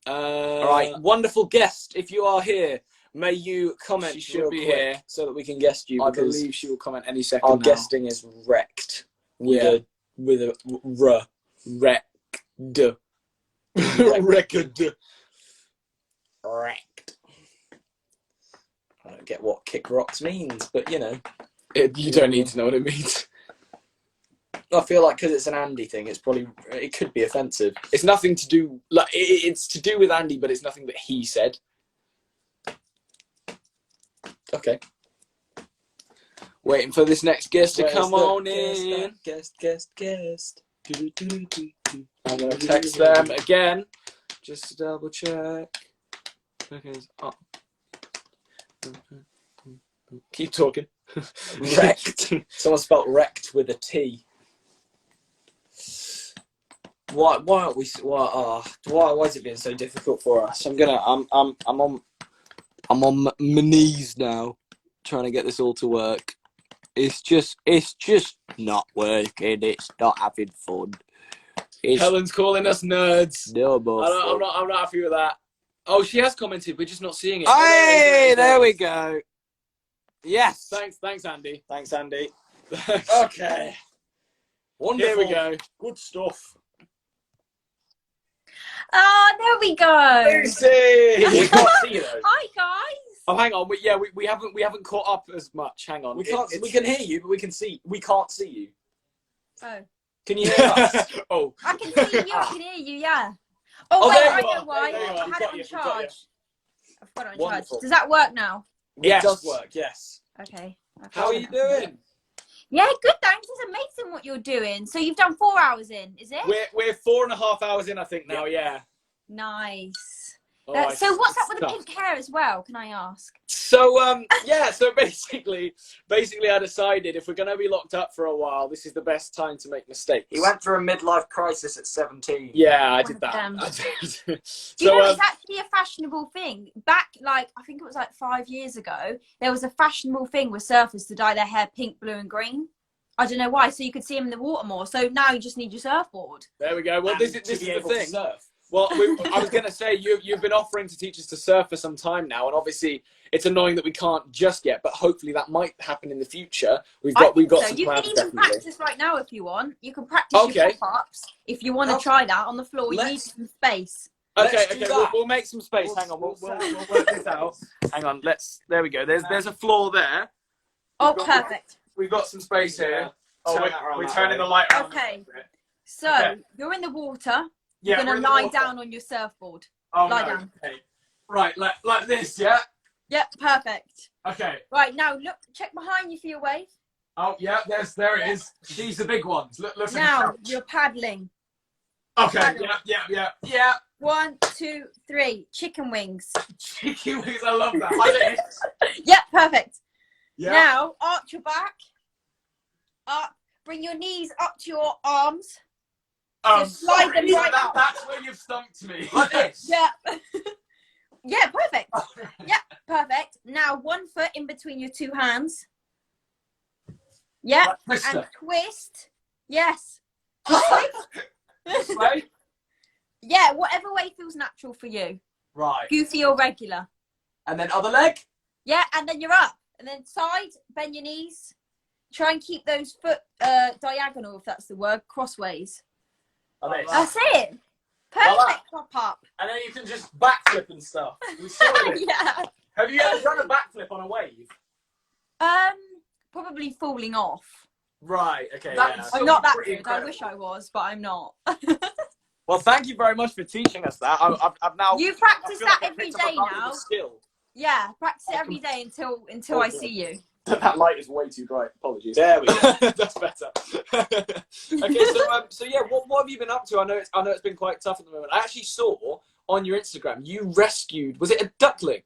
Speaker 1: All right, wonderful guest. If you are here, may you comment.
Speaker 2: She should be here
Speaker 1: so that we can guest you.
Speaker 2: I
Speaker 1: because
Speaker 2: believe she will comment any second.
Speaker 1: our
Speaker 2: now.
Speaker 1: guesting is wrecked. With a r.
Speaker 2: Wrecked.
Speaker 1: Wrecked. I don't get what kick rocks means, but you know.
Speaker 2: You don't need to know what it means.
Speaker 1: I feel like because it's an Andy thing, it could be offensive.
Speaker 2: It's nothing to do it's to do with Andy, but it's nothing that he said.
Speaker 1: Okay.
Speaker 2: Waiting for this next guest to
Speaker 1: Where's
Speaker 2: come
Speaker 1: the
Speaker 2: on in.
Speaker 1: Guest.
Speaker 2: I'm gonna text them again, just to double check. Okay. Oh. Keep talking.
Speaker 1: Wrecked. Someone spelled wrecked with a T. Why aren't we? Why is it being so difficult for us? I'm on my knees now, trying to get this all to work. It's just not working. It's not having fun.
Speaker 2: Helen's calling us nerds.
Speaker 1: No more fun.
Speaker 2: I'm not happy with that. Oh, she has commented. We're just not seeing it.
Speaker 1: Hey, there we go. Yes.
Speaker 2: Thanks, Andy.
Speaker 1: Thanks, Andy.
Speaker 2: Okay.
Speaker 1: Okay. Wonderful.
Speaker 2: Here we go.
Speaker 1: Good stuff.
Speaker 7: Oh, there we go.
Speaker 2: Lucy.
Speaker 1: We can't see you though.
Speaker 7: Hi guys.
Speaker 2: Oh, hang on. We haven't caught up as much. Hang on.
Speaker 1: We can't. We can hear you, but we can't see you.
Speaker 7: Oh,
Speaker 1: Can you hear us?
Speaker 2: Oh.
Speaker 7: I can see you. I can hear you. Yeah. Oh,
Speaker 1: Oh,
Speaker 7: wait,
Speaker 1: there
Speaker 7: I
Speaker 1: you
Speaker 7: know
Speaker 1: are.
Speaker 7: why.
Speaker 1: There you are.
Speaker 7: I had it on charge. I've got it on charge.
Speaker 1: Wonderful.
Speaker 7: Does that work now?
Speaker 2: Yes.
Speaker 1: It does work. Yes.
Speaker 7: Okay.
Speaker 1: How are you doing?
Speaker 7: Yeah, good. Thanks. It's amazing what you're doing. So you've done 4 hours in, is it?
Speaker 2: We're 4.5 hours in, I think now. Yeah.
Speaker 7: Nice.
Speaker 2: Oh,
Speaker 7: So what's up with the
Speaker 2: tough.
Speaker 7: pink hair as well? Can I ask?
Speaker 2: So yeah, so basically I decided if we're gonna be locked up for a while, this is the best time to make mistakes.
Speaker 1: He went through a midlife crisis at 17.
Speaker 2: Yeah, I
Speaker 7: One
Speaker 2: did
Speaker 7: of
Speaker 2: that.
Speaker 7: them.
Speaker 2: I did.
Speaker 7: Do you
Speaker 2: So
Speaker 7: know it's actually a fashionable thing? Back, like, I think it was like 5 years ago, there was a fashionable thing with surfers to dye their hair pink, blue, and green. I don't know why, so you could see them in the water more. So now you just need your surfboard.
Speaker 2: there we go. Well,
Speaker 1: And
Speaker 2: this
Speaker 1: to
Speaker 2: is
Speaker 1: be
Speaker 2: the
Speaker 1: able to
Speaker 2: thing.
Speaker 1: surf.
Speaker 2: Well, I was going to say you've been offering to teach us to surf for some time now, and obviously it's annoying that we can't just yet, but hopefully that might happen in the future. We've got
Speaker 7: So
Speaker 2: some
Speaker 7: you
Speaker 2: plans,
Speaker 7: can even
Speaker 2: definitely.
Speaker 7: practice right now if you want. You can practice
Speaker 2: Okay.
Speaker 7: your pop-ups if you want to try that on the floor. You need
Speaker 1: Let's-
Speaker 7: some space.
Speaker 2: Okay,
Speaker 1: Let's do
Speaker 2: okay,
Speaker 1: that.
Speaker 2: we'll make some space. Hang on, we'll work this out. Hang on, there we go. There's a floor there.
Speaker 7: Oh,
Speaker 2: We've got-
Speaker 7: perfect.
Speaker 2: We've got some space here. Oh,
Speaker 1: Turn that around
Speaker 2: we're
Speaker 1: that
Speaker 2: turning
Speaker 1: way.
Speaker 2: the light around.
Speaker 7: Okay. So
Speaker 2: Okay.
Speaker 7: you're in the water.
Speaker 2: Yeah,
Speaker 7: You're
Speaker 2: we're in
Speaker 7: gonna
Speaker 2: the
Speaker 7: lie
Speaker 2: water.
Speaker 7: down on your surfboard.
Speaker 2: Oh,
Speaker 7: lie
Speaker 2: no.
Speaker 7: down.
Speaker 2: Okay. Right, like this, yeah?
Speaker 7: Yep, perfect.
Speaker 2: Okay.
Speaker 7: Right now, look, check behind you for your wave.
Speaker 2: Oh, yeah, there it is. She's the big ones. Looks like a
Speaker 7: Now
Speaker 2: couch.
Speaker 7: you're paddling.
Speaker 2: Okay, yeah.
Speaker 7: 1, 2, 3. Chicken wings.
Speaker 2: Chicken wings, I love that. Like this.
Speaker 7: Yep, perfect.
Speaker 2: Yeah.
Speaker 7: Now arch your back. Up. Bring your knees up to your arms. Just slide them right out.
Speaker 2: That's where you've stumped me.
Speaker 1: Like this.
Speaker 7: Yeah. Yeah, perfect. Yeah, perfect. Now 1 foot in between your 2 hands. Yeah,
Speaker 2: Like Twister.
Speaker 7: and twist. Yes.
Speaker 2: This way?
Speaker 7: Yeah, whatever way feels natural for you.
Speaker 1: Right.
Speaker 7: Goofy or regular.
Speaker 1: And then other leg.
Speaker 7: Yeah, and then you're up. And then side, bend your knees. Try and keep those foot diagonal, if that's the word, crossways.
Speaker 1: Like this.
Speaker 7: That's it. Perfect
Speaker 1: Like
Speaker 7: pop up.
Speaker 1: And then you can just backflip and stuff. We saw it.
Speaker 7: Yeah.
Speaker 1: Have you ever done a backflip on a wave?
Speaker 7: Probably falling off.
Speaker 1: Right. Okay.
Speaker 2: That
Speaker 1: yeah.
Speaker 2: is
Speaker 7: I'm not that
Speaker 1: pretty
Speaker 7: good.
Speaker 1: incredible.
Speaker 7: I wish I was, but I'm not.
Speaker 2: Well, thank you very much for teaching us that. I've now.
Speaker 7: You
Speaker 2: I
Speaker 7: practice
Speaker 2: feel
Speaker 7: that
Speaker 2: like I've
Speaker 7: every
Speaker 2: picked up a
Speaker 7: day
Speaker 2: valuable
Speaker 7: now.
Speaker 2: Skill.
Speaker 7: Yeah, practice it every day until I see you.
Speaker 2: That light is way too bright. Apologies.
Speaker 1: There we go.
Speaker 2: That's better. Okay, so yeah, what have you been up to? I know it's been quite tough at the moment. I actually saw on your Instagram you rescued. Was it a duckling?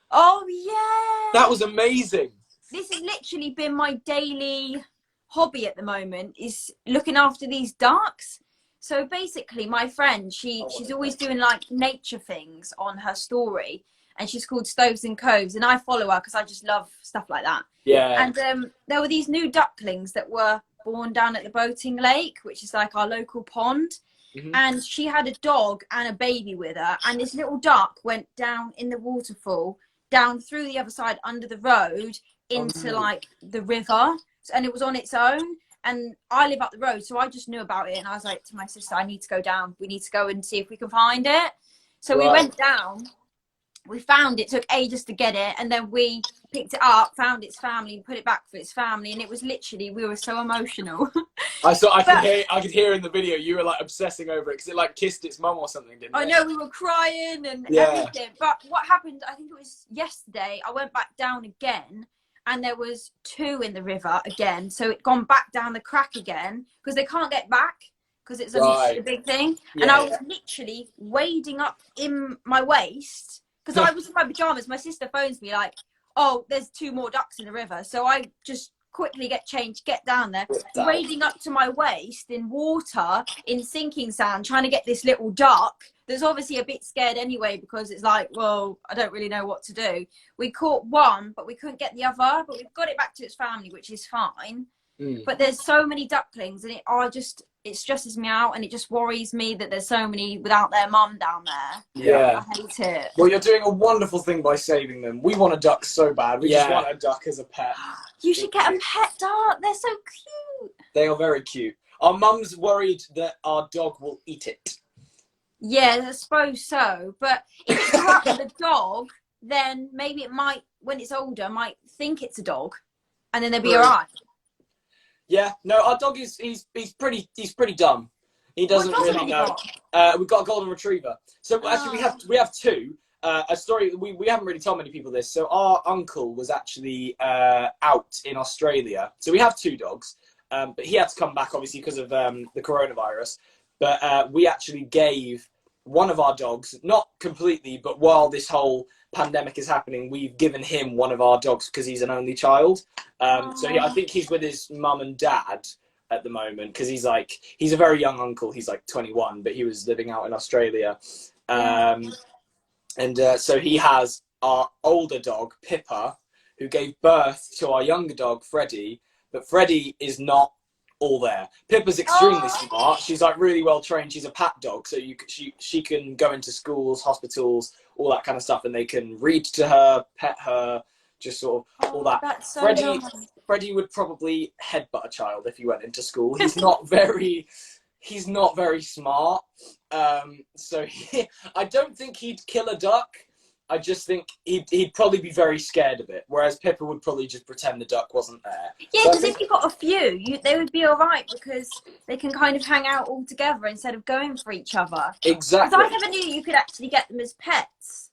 Speaker 7: Oh yeah.
Speaker 2: That was amazing.
Speaker 7: This has literally been my daily hobby at the moment, is looking after these ducks. So basically my friend, she's always doing like nature things on her story, and she's called Stoves and Coves, and I follow her because I just love stuff like that.
Speaker 2: Yeah.
Speaker 7: And there were these new ducklings that were born down at the boating lake, which is like our local pond.
Speaker 2: Mhm.
Speaker 7: And she had a dog and a baby with her, and this little duck went down in the waterfall, down through the other side under the road into like the river, and it was on its own. And I live up the road, so I just knew about it, and I was like to my sister, I need to go down, we need to go and see if we can find it. So we went down, we found it, took ages to get it, and then we picked it up, found its family, and put it back for its family, and it was literally, we were so emotional.
Speaker 2: I could hear in the video you were like obsessing over it because it like kissed its mum or something, didn't it?
Speaker 7: I know, we were crying and
Speaker 2: Yeah.
Speaker 7: everything. But what happened, I think it was yesterday, I went back down again, and there was 2 in the river again. So it gone back down the crack again because they can't get back because it's a big thing. And I was literally wading up in my waist because I was in my pajamas. My sister phones me like, oh, there's 2 more ducks in the river. So I just quickly get changed, get down there, wading up to my waist in water, in sinking sand, trying to get this little duck that's obviously a bit scared anyway because it's like, well, I don't really know what to do. We caught one, but we couldn't get the other, but we've got it back to its family, which is fine. But there's so many ducklings, and it stresses me out, and it just worries me that there's so many without their mum down there.
Speaker 2: Yeah.
Speaker 7: I hate it.
Speaker 1: Well, you're doing a wonderful thing by saving them. We want a duck so bad. We just
Speaker 2: Yeah.
Speaker 1: want a duck as a pet.
Speaker 7: You should get a pet duck. They're so cute.
Speaker 1: They are very cute. Our mum's worried that our dog will eat it.
Speaker 7: Yeah, I suppose so. But if it's up with a dog, then maybe it might, when it's older, might think it's a dog, and then they'll be all right.
Speaker 1: Yeah, no, our dog he's pretty dumb. He doesn't
Speaker 7: What dog
Speaker 1: really
Speaker 7: have you
Speaker 1: know.
Speaker 7: got?
Speaker 1: We've got a golden retriever. So actually we have 2. A story we haven't really told many people this. So our uncle was actually out in Australia. So we have 2 dogs, but he had to come back obviously because of the coronavirus. But we actually gave one of our dogs, not completely, but while this whole pandemic is happening, we've given him one of our dogs because he's an only child. So I think he's with his mum and dad at the moment because he's a very young uncle. He's like 21, but he was living out in Australia. So he has our older dog, Pippa, who gave birth to our younger dog, Freddie. But Freddie is not all there. Pippa's extremely smart. She's like really well trained. She's a pat dog, so she can go into schools, hospitals, all that kind of stuff, and they can read to her, pet her, just sort of all that.
Speaker 7: That's so
Speaker 1: Freddie,
Speaker 7: nice.
Speaker 1: Freddie would probably headbutt a child if he went into school. He's not very smart. So I don't think he'd kill a duck. I just think he'd probably be very scared of it, whereas Pippa would probably just pretend the duck wasn't there.
Speaker 7: Yeah,
Speaker 1: So
Speaker 7: because if you got a few, they would be all right because they can kind of hang out all together instead of going for each other.
Speaker 1: Exactly.
Speaker 7: Because I never knew you could actually get them as pets.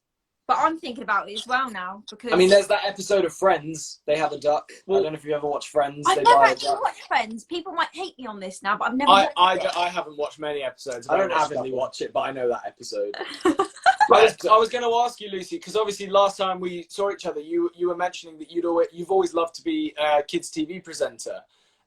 Speaker 7: But I'm thinking about it as well now because
Speaker 1: I mean, there's that episode of Friends. They have a duck. I don't know if you ever watched Friends.
Speaker 7: I've
Speaker 1: They
Speaker 7: never
Speaker 1: buy a
Speaker 7: actually
Speaker 1: duck.
Speaker 7: watched Friends. People might hate me on this now, but I've never watched it.
Speaker 2: I haven't watched many episodes.
Speaker 1: I don't
Speaker 2: watched a
Speaker 1: avidly
Speaker 2: couple.
Speaker 1: watch it, but I know that episode.
Speaker 2: I was going to ask you, Lucy, because obviously last time we saw each other, you were mentioning that you've always loved to be a kids TV presenter.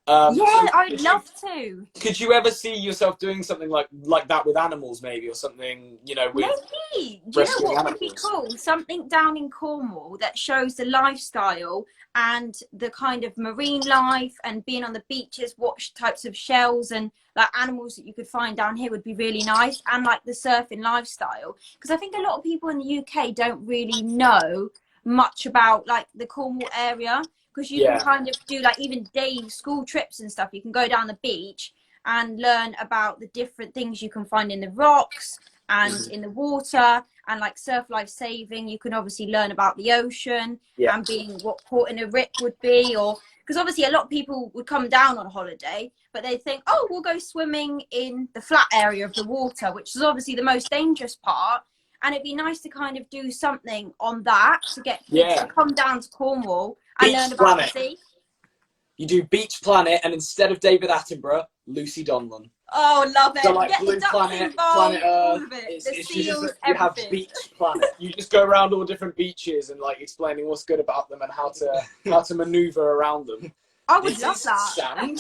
Speaker 7: Yeah,
Speaker 2: so
Speaker 7: I'd love to.
Speaker 2: Could you ever see yourself doing something like that with animals, maybe, or something? With
Speaker 7: Maybe. Do you know what would be cool? Something down in Cornwall that shows the lifestyle and the kind of marine life and being on the beaches, watch types of shells and like animals that you could find down here would be really nice, and like the surfing lifestyle, because I think a lot of people in the UK don't really know much about like the Cornwall area, because you can kind of do like even day school trips and stuff. You can go down the beach and learn about the different things you can find in the rocks and in the water, and like surf life saving. You can obviously learn about the ocean and being what port in a rip would be, or because obviously a lot of people would come down on holiday, but they think, oh, we'll go swimming in the flat area of the water, which is obviously the most dangerous part. And it'd be nice to kind of do something on that to get kids to come down to Cornwall and
Speaker 1: Beach
Speaker 7: learn about
Speaker 1: Planet.
Speaker 7: the sea.
Speaker 1: You do Beach Planet, and instead of David Attenborough, Lucy Donlan.
Speaker 7: Oh, love it.
Speaker 1: So like
Speaker 7: Get the
Speaker 1: Blue
Speaker 7: ducks
Speaker 1: Planet,
Speaker 7: involved,
Speaker 1: Planet
Speaker 7: all
Speaker 1: Earth.
Speaker 7: of it.
Speaker 1: It's
Speaker 7: The
Speaker 1: just
Speaker 7: seals,
Speaker 1: you have
Speaker 7: everything.
Speaker 1: Beach Planet.
Speaker 2: You just go around all different beaches and like explaining what's good about them and how to maneuver around them.
Speaker 7: I would
Speaker 1: This
Speaker 7: love
Speaker 1: is
Speaker 7: that.
Speaker 1: Sand.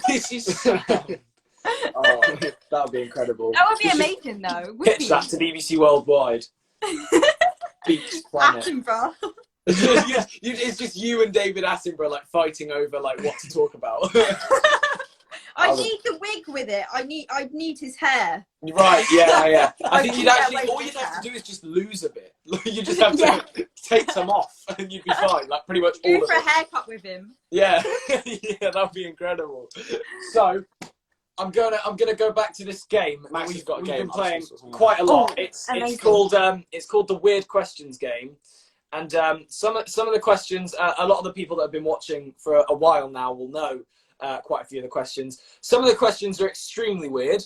Speaker 1: this is sand. Oh, that would be incredible.
Speaker 7: That would be
Speaker 1: You should
Speaker 7: amazing, though. Would
Speaker 1: pitch that to BBC Worldwide. Beach Planet.
Speaker 7: Attenborough.
Speaker 2: It's just you and David Attenborough like fighting over like what to talk about.
Speaker 7: I need the wig with it. I'd need his hair.
Speaker 1: Right, yeah. I think
Speaker 7: I
Speaker 1: you'd
Speaker 7: get
Speaker 1: actually,
Speaker 7: away
Speaker 1: all
Speaker 7: with
Speaker 1: you'd have
Speaker 7: that.
Speaker 1: to do is just lose a bit. You just have to take some off and you'd be fine. Like pretty much all
Speaker 7: Go
Speaker 1: of
Speaker 7: for a
Speaker 1: it.
Speaker 7: haircut with him.
Speaker 1: Yeah, yeah, that'd be incredible. So, I'm gonna go back to this game.
Speaker 2: Max has got a
Speaker 1: we've
Speaker 2: game.
Speaker 1: been playing
Speaker 2: I'll just-
Speaker 1: quite a lot.
Speaker 7: Oh,
Speaker 1: It's
Speaker 7: amazing.
Speaker 1: called the Weird Questions game, and some of the questions, a lot of the people that have been watching for a while now will know quite a few of the questions. Some of the questions are extremely weird.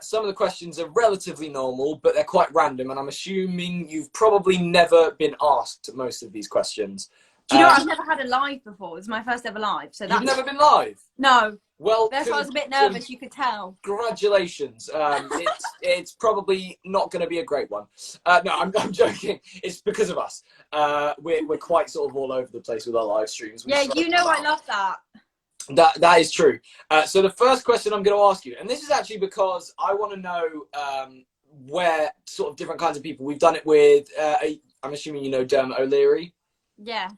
Speaker 1: Some of the questions are relatively normal, but they're quite random, and I'm assuming you've probably never been asked most of these questions.
Speaker 7: Do you know what? I've never had a live before. It's my first ever live. So that's...
Speaker 1: You've never been live?
Speaker 7: No.
Speaker 1: Well,
Speaker 7: That's why I was a bit nervous, you could tell.
Speaker 1: Congratulations. It's probably not going to be a great one. No, I'm joking. It's because of us. We're quite sort of all over the place with our live streams.
Speaker 7: Yeah, you know I love that.
Speaker 1: That is true. So the first question I'm going to ask you, and this is actually because I want to know where sort of different kinds of people. We've done it with, I'm assuming you know Dermot O'Leary.
Speaker 7: Yeah.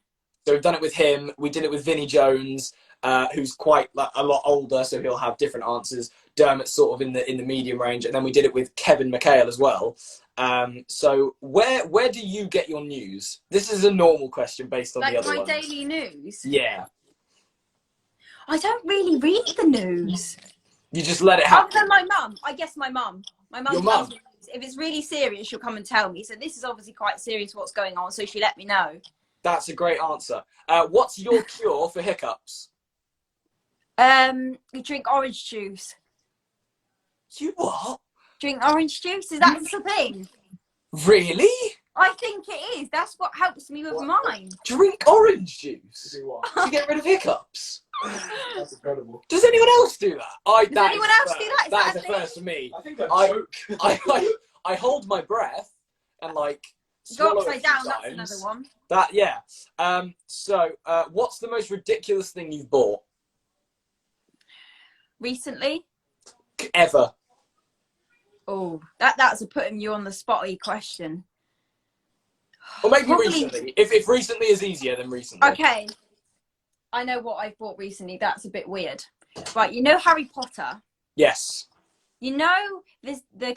Speaker 1: So we've done it with him. We did it with Vinnie Jones, who's quite like a lot older, so he'll have different answers. Dermot's sort of in the medium range, and then we did it with Kevin McHale as well. So where do you get your news? This is a normal question based on
Speaker 7: Like
Speaker 1: the other
Speaker 7: my
Speaker 1: ones.
Speaker 7: daily news?
Speaker 1: Yeah.
Speaker 7: I don't really read the news.
Speaker 1: You just let it
Speaker 7: Other
Speaker 1: happen.
Speaker 7: than my mum. I guess my mum. My mum
Speaker 1: Your
Speaker 7: tells
Speaker 1: mum?
Speaker 7: me if it's really serious, she'll come and tell me. So this is obviously quite serious what's going on, so she let me know.
Speaker 1: That's a great answer. What's your cure for hiccups?
Speaker 7: You drink orange juice.
Speaker 1: You what?
Speaker 7: Drink orange juice? Is that the thing?
Speaker 1: Really?
Speaker 7: I think it is. That's what helps me with mine.
Speaker 1: Drink orange juice to get rid of hiccups? That's incredible.
Speaker 2: Does anyone else do that?
Speaker 7: Does anyone else do that? Is
Speaker 2: That is
Speaker 7: a
Speaker 2: a
Speaker 7: thing?
Speaker 2: first for me.
Speaker 1: I think I choke.
Speaker 2: I hold my breath and like
Speaker 7: Go
Speaker 2: swallow
Speaker 7: upside
Speaker 2: a few
Speaker 7: down. That's
Speaker 2: times.
Speaker 7: another one.
Speaker 2: That yeah. So what's the most ridiculous thing you've bought
Speaker 7: Recently.
Speaker 2: ever?
Speaker 7: Oh, that's a putting you on the spotty question.
Speaker 2: Or maybe
Speaker 7: Probably-
Speaker 2: recently. If recently is easier, then recently.
Speaker 7: Okay. I know what I've bought recently. That's a bit weird. Right, you know Harry Potter?
Speaker 2: Yes.
Speaker 7: You know the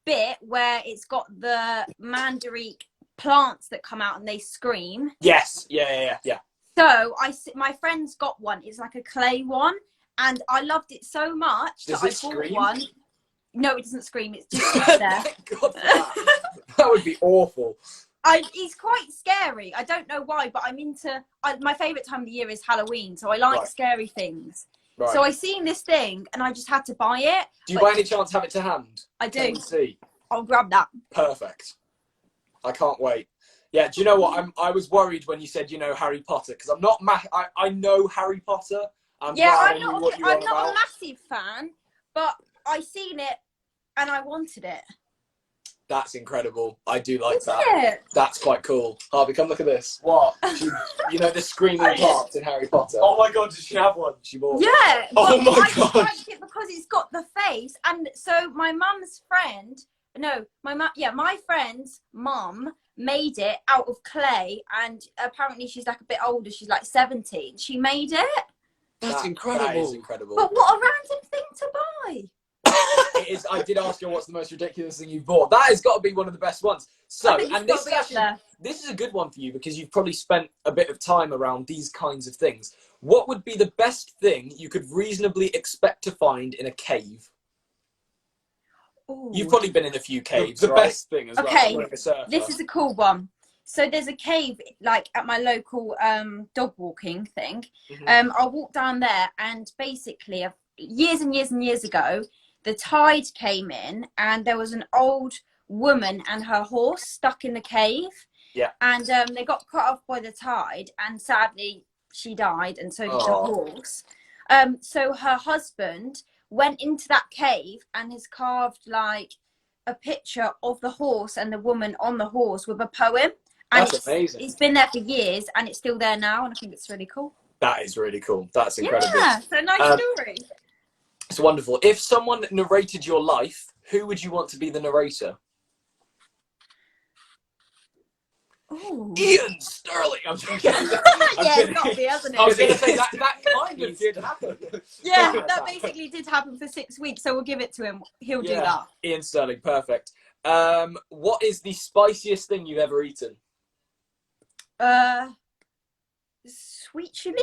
Speaker 7: bit where it's got the mandaric plants that come out and they scream?
Speaker 2: Yes. Yeah.
Speaker 7: So my friend's got one. It's like a clay one. And I loved it so much
Speaker 2: Does
Speaker 7: that I
Speaker 2: it
Speaker 7: bought
Speaker 2: scream?
Speaker 7: one. No, it doesn't scream. It's just sits there.
Speaker 2: Thank God for that. That would be awful.
Speaker 7: It's quite scary. I don't know why, but I'm into. My favourite time of the year is Halloween, so I like
Speaker 2: Right.
Speaker 7: scary things.
Speaker 2: Right.
Speaker 7: So I seen this thing, and I just had to buy it.
Speaker 2: Do you
Speaker 7: but
Speaker 2: by any chance have it to hand?
Speaker 7: I
Speaker 2: Can
Speaker 7: do.
Speaker 2: we see?
Speaker 7: I'll grab that.
Speaker 2: Perfect. I can't wait. Yeah, do you know what? I was worried when you said you know Harry Potter because I'm not. I know Harry Potter. I'm
Speaker 7: Yeah,
Speaker 2: glad
Speaker 7: I'm
Speaker 2: I knew
Speaker 7: not.
Speaker 2: what you were
Speaker 7: I'm
Speaker 2: on
Speaker 7: not
Speaker 2: about.
Speaker 7: a massive fan, but I seen it, and I wanted it.
Speaker 2: That's incredible. I do like
Speaker 7: Isn't
Speaker 2: that.
Speaker 7: it?
Speaker 2: That's quite cool. Harvey, come look at this.
Speaker 1: What?
Speaker 2: You know the screaming plants in Harry Potter?
Speaker 1: Oh my God, did she have one?
Speaker 2: She bought it.
Speaker 7: Yeah.
Speaker 2: Oh
Speaker 7: but
Speaker 2: my
Speaker 7: I just
Speaker 2: gosh.
Speaker 7: liked it because it's got the face, and so my mum's friend. No, my friend's mum made it out of clay, and apparently she's like a bit older. She's like 17. She made it.
Speaker 2: That's incredible. That is incredible.
Speaker 7: But what a random thing to buy.
Speaker 2: It is. I did ask you what's the most ridiculous thing you've bought. That has got to be one of the best ones. So,
Speaker 7: I think it's
Speaker 2: and
Speaker 7: got
Speaker 2: this
Speaker 7: to be up there.
Speaker 2: this is a good one for you because you've probably spent a bit of time around these kinds of things. What would be the best thing you could reasonably expect to find in a cave?
Speaker 7: Ooh.
Speaker 2: You've probably been in a few caves.
Speaker 1: The
Speaker 2: right?
Speaker 1: best thing as well.
Speaker 7: Okay,
Speaker 2: Like a surfer.
Speaker 7: this is a cool one. So there's a cave like at my local dog walking thing.
Speaker 2: Mhm.
Speaker 7: I'll walk down there, and basically years and years and years ago, the tide came in, and there was an old woman and her horse stuck in the cave.
Speaker 2: Yeah.
Speaker 7: And they got cut off by the tide, and sadly she died, and so did the horse. So her husband went into that cave and has carved like a picture of the horse and the woman on the horse with a poem. And
Speaker 2: That's amazing.
Speaker 7: It's been there for years, and it's still there now, and I think it's really cool.
Speaker 2: That is really cool. That's incredible.
Speaker 7: Yeah, so nice story.
Speaker 2: It's wonderful. If someone narrated your life, who would you want to be the narrator?
Speaker 7: Ooh.
Speaker 2: Ian Sterling. I'm joking.
Speaker 7: Yeah, it's got to be, hasn't
Speaker 2: I was
Speaker 7: it?
Speaker 2: going to say that kind of did happen.
Speaker 7: Yeah, that basically did happen for 6 weeks, so we'll give it to him. He'll do that.
Speaker 2: Ian Sterling, perfect. What is the spiciest thing you've ever eaten?
Speaker 7: Sweet chili?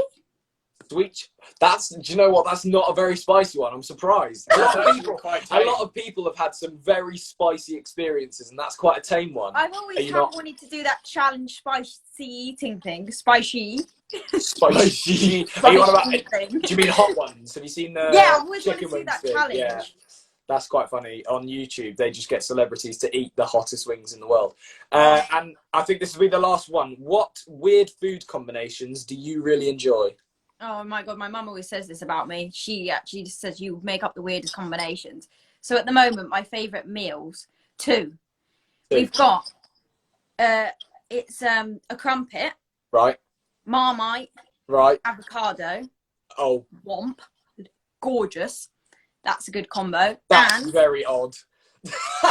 Speaker 2: Sweet. Do you know what? That's not a very spicy one. I'm surprised. A lot of people have had some very spicy experiences, and that's quite a tame one.
Speaker 7: I've always wanted to do that challenge spicy eating thing. Spicy.
Speaker 2: Spicy. Are you on about,
Speaker 7: thing.
Speaker 2: do you mean hot ones? Have you seen the
Speaker 7: Yeah, I always wanted
Speaker 2: chicken
Speaker 7: to do
Speaker 2: wings
Speaker 7: that
Speaker 2: thing?
Speaker 7: challenge.
Speaker 2: Yeah. That's quite funny. On YouTube, they just get celebrities to eat the hottest wings in the world. And I think this will be the last one. What weird food combinations do you really enjoy?
Speaker 7: Oh my God, my mum always says this about me. She actually just says you make up the weirdest combinations. So at the moment, my favourite meals, two. We've got, it's a crumpet.
Speaker 2: Right.
Speaker 7: Marmite.
Speaker 2: Right.
Speaker 7: Avocado.
Speaker 2: Oh.
Speaker 7: Womp. Gorgeous. That's a good combo.
Speaker 2: That's
Speaker 7: and
Speaker 2: very odd.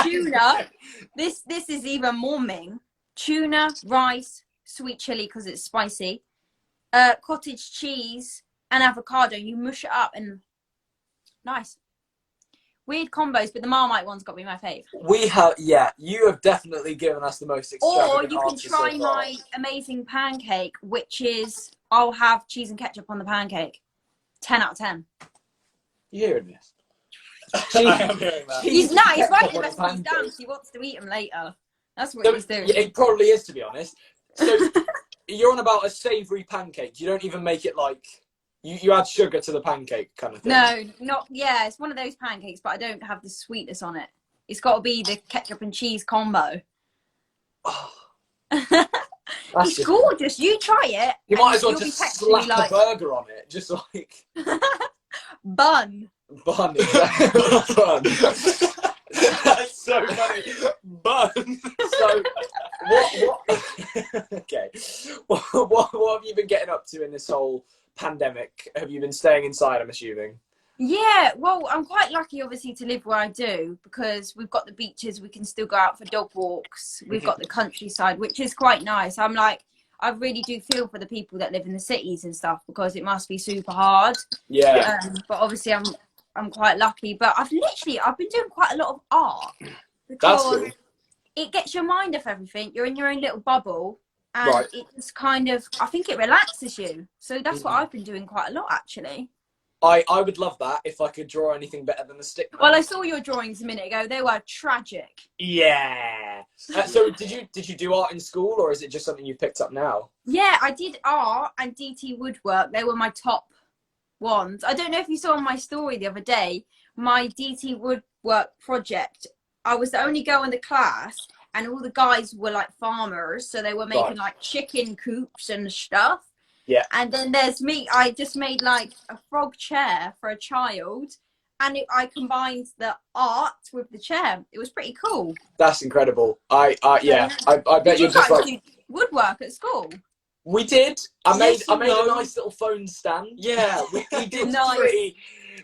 Speaker 7: tuna. This is even more ming. Tuna, rice, sweet chili because it's spicy. Cottage cheese and avocado. You mush it up and nice. Weird combos, but the Marmite one's got to be my fave.
Speaker 2: We have, yeah. You have definitely given us the most extravagant
Speaker 7: Or you can
Speaker 2: answers
Speaker 7: try
Speaker 2: so far.
Speaker 7: my amazing pancake, which is I'll have cheese and ketchup on the pancake. 10 out of 10.
Speaker 2: You hearing this?
Speaker 1: I am hearing that.
Speaker 7: He's not. He's writing the
Speaker 2: Ketchup on a
Speaker 7: recipes down
Speaker 2: pancake.
Speaker 7: because he wants to eat them later. That's what
Speaker 2: No,
Speaker 7: he's doing.
Speaker 2: yeah, it probably is, to be honest. So you're on about a savoury pancake. You don't even make it like you add sugar to the pancake kind of thing.
Speaker 7: No, not yeah. It's one of those pancakes, but I don't have the sweetness on it. It's got to be the ketchup and cheese combo.
Speaker 2: Oh,
Speaker 1: That's
Speaker 7: It's
Speaker 1: just,
Speaker 7: gorgeous. You try it.
Speaker 1: you
Speaker 7: and
Speaker 1: might as well
Speaker 7: you'll be
Speaker 1: just
Speaker 7: texting me
Speaker 1: slap a burger on it, just like
Speaker 7: bun.
Speaker 1: bun. Exactly. Bun. That's so funny. Bun. So, what? Okay. What have you been getting up to in this whole pandemic? Have you been staying inside, I'm assuming?
Speaker 7: Yeah, well, I'm quite lucky, obviously, to live where I do because we've got the beaches. We can still go out for dog walks. We've got the countryside, which is quite nice. I'm like, I really do feel for the people that live in the cities and stuff because it must be super hard.
Speaker 1: Yeah.
Speaker 7: But obviously, I'm quite lucky. But I've been doing quite a lot of art
Speaker 1: That's
Speaker 7: because
Speaker 1: cool.
Speaker 7: it gets your mind off everything. You're in your own little bubble, and
Speaker 1: Right.
Speaker 7: it's kind of, I think it relaxes you. So that's what I've been doing quite a lot, actually.
Speaker 1: I would love that if I could draw anything better than a stick man.
Speaker 7: Well, I saw your drawings a minute ago. They were tragic.
Speaker 1: Yeah. So did you do art in school, or is it just something you picked up now?
Speaker 7: Yeah, I did art and DT woodwork. They were my top ones. I don't know if you saw on my story the other day, my DT woodwork project. I was the only girl in the class, and all the guys were like farmers, so they were making like chicken coops and stuff.
Speaker 1: Yeah.
Speaker 7: And then there's me. I just made like a frog chair for a child, and I combined the art with the chair. It was pretty cool.
Speaker 1: That's incredible. I bet
Speaker 7: Did
Speaker 1: you're
Speaker 7: you
Speaker 1: just
Speaker 7: guys
Speaker 1: like.
Speaker 7: do woodwork at school?
Speaker 1: We did. I made
Speaker 2: and
Speaker 1: a
Speaker 2: no.
Speaker 1: nice little phone stand.
Speaker 2: Yeah, we did.
Speaker 7: Nice.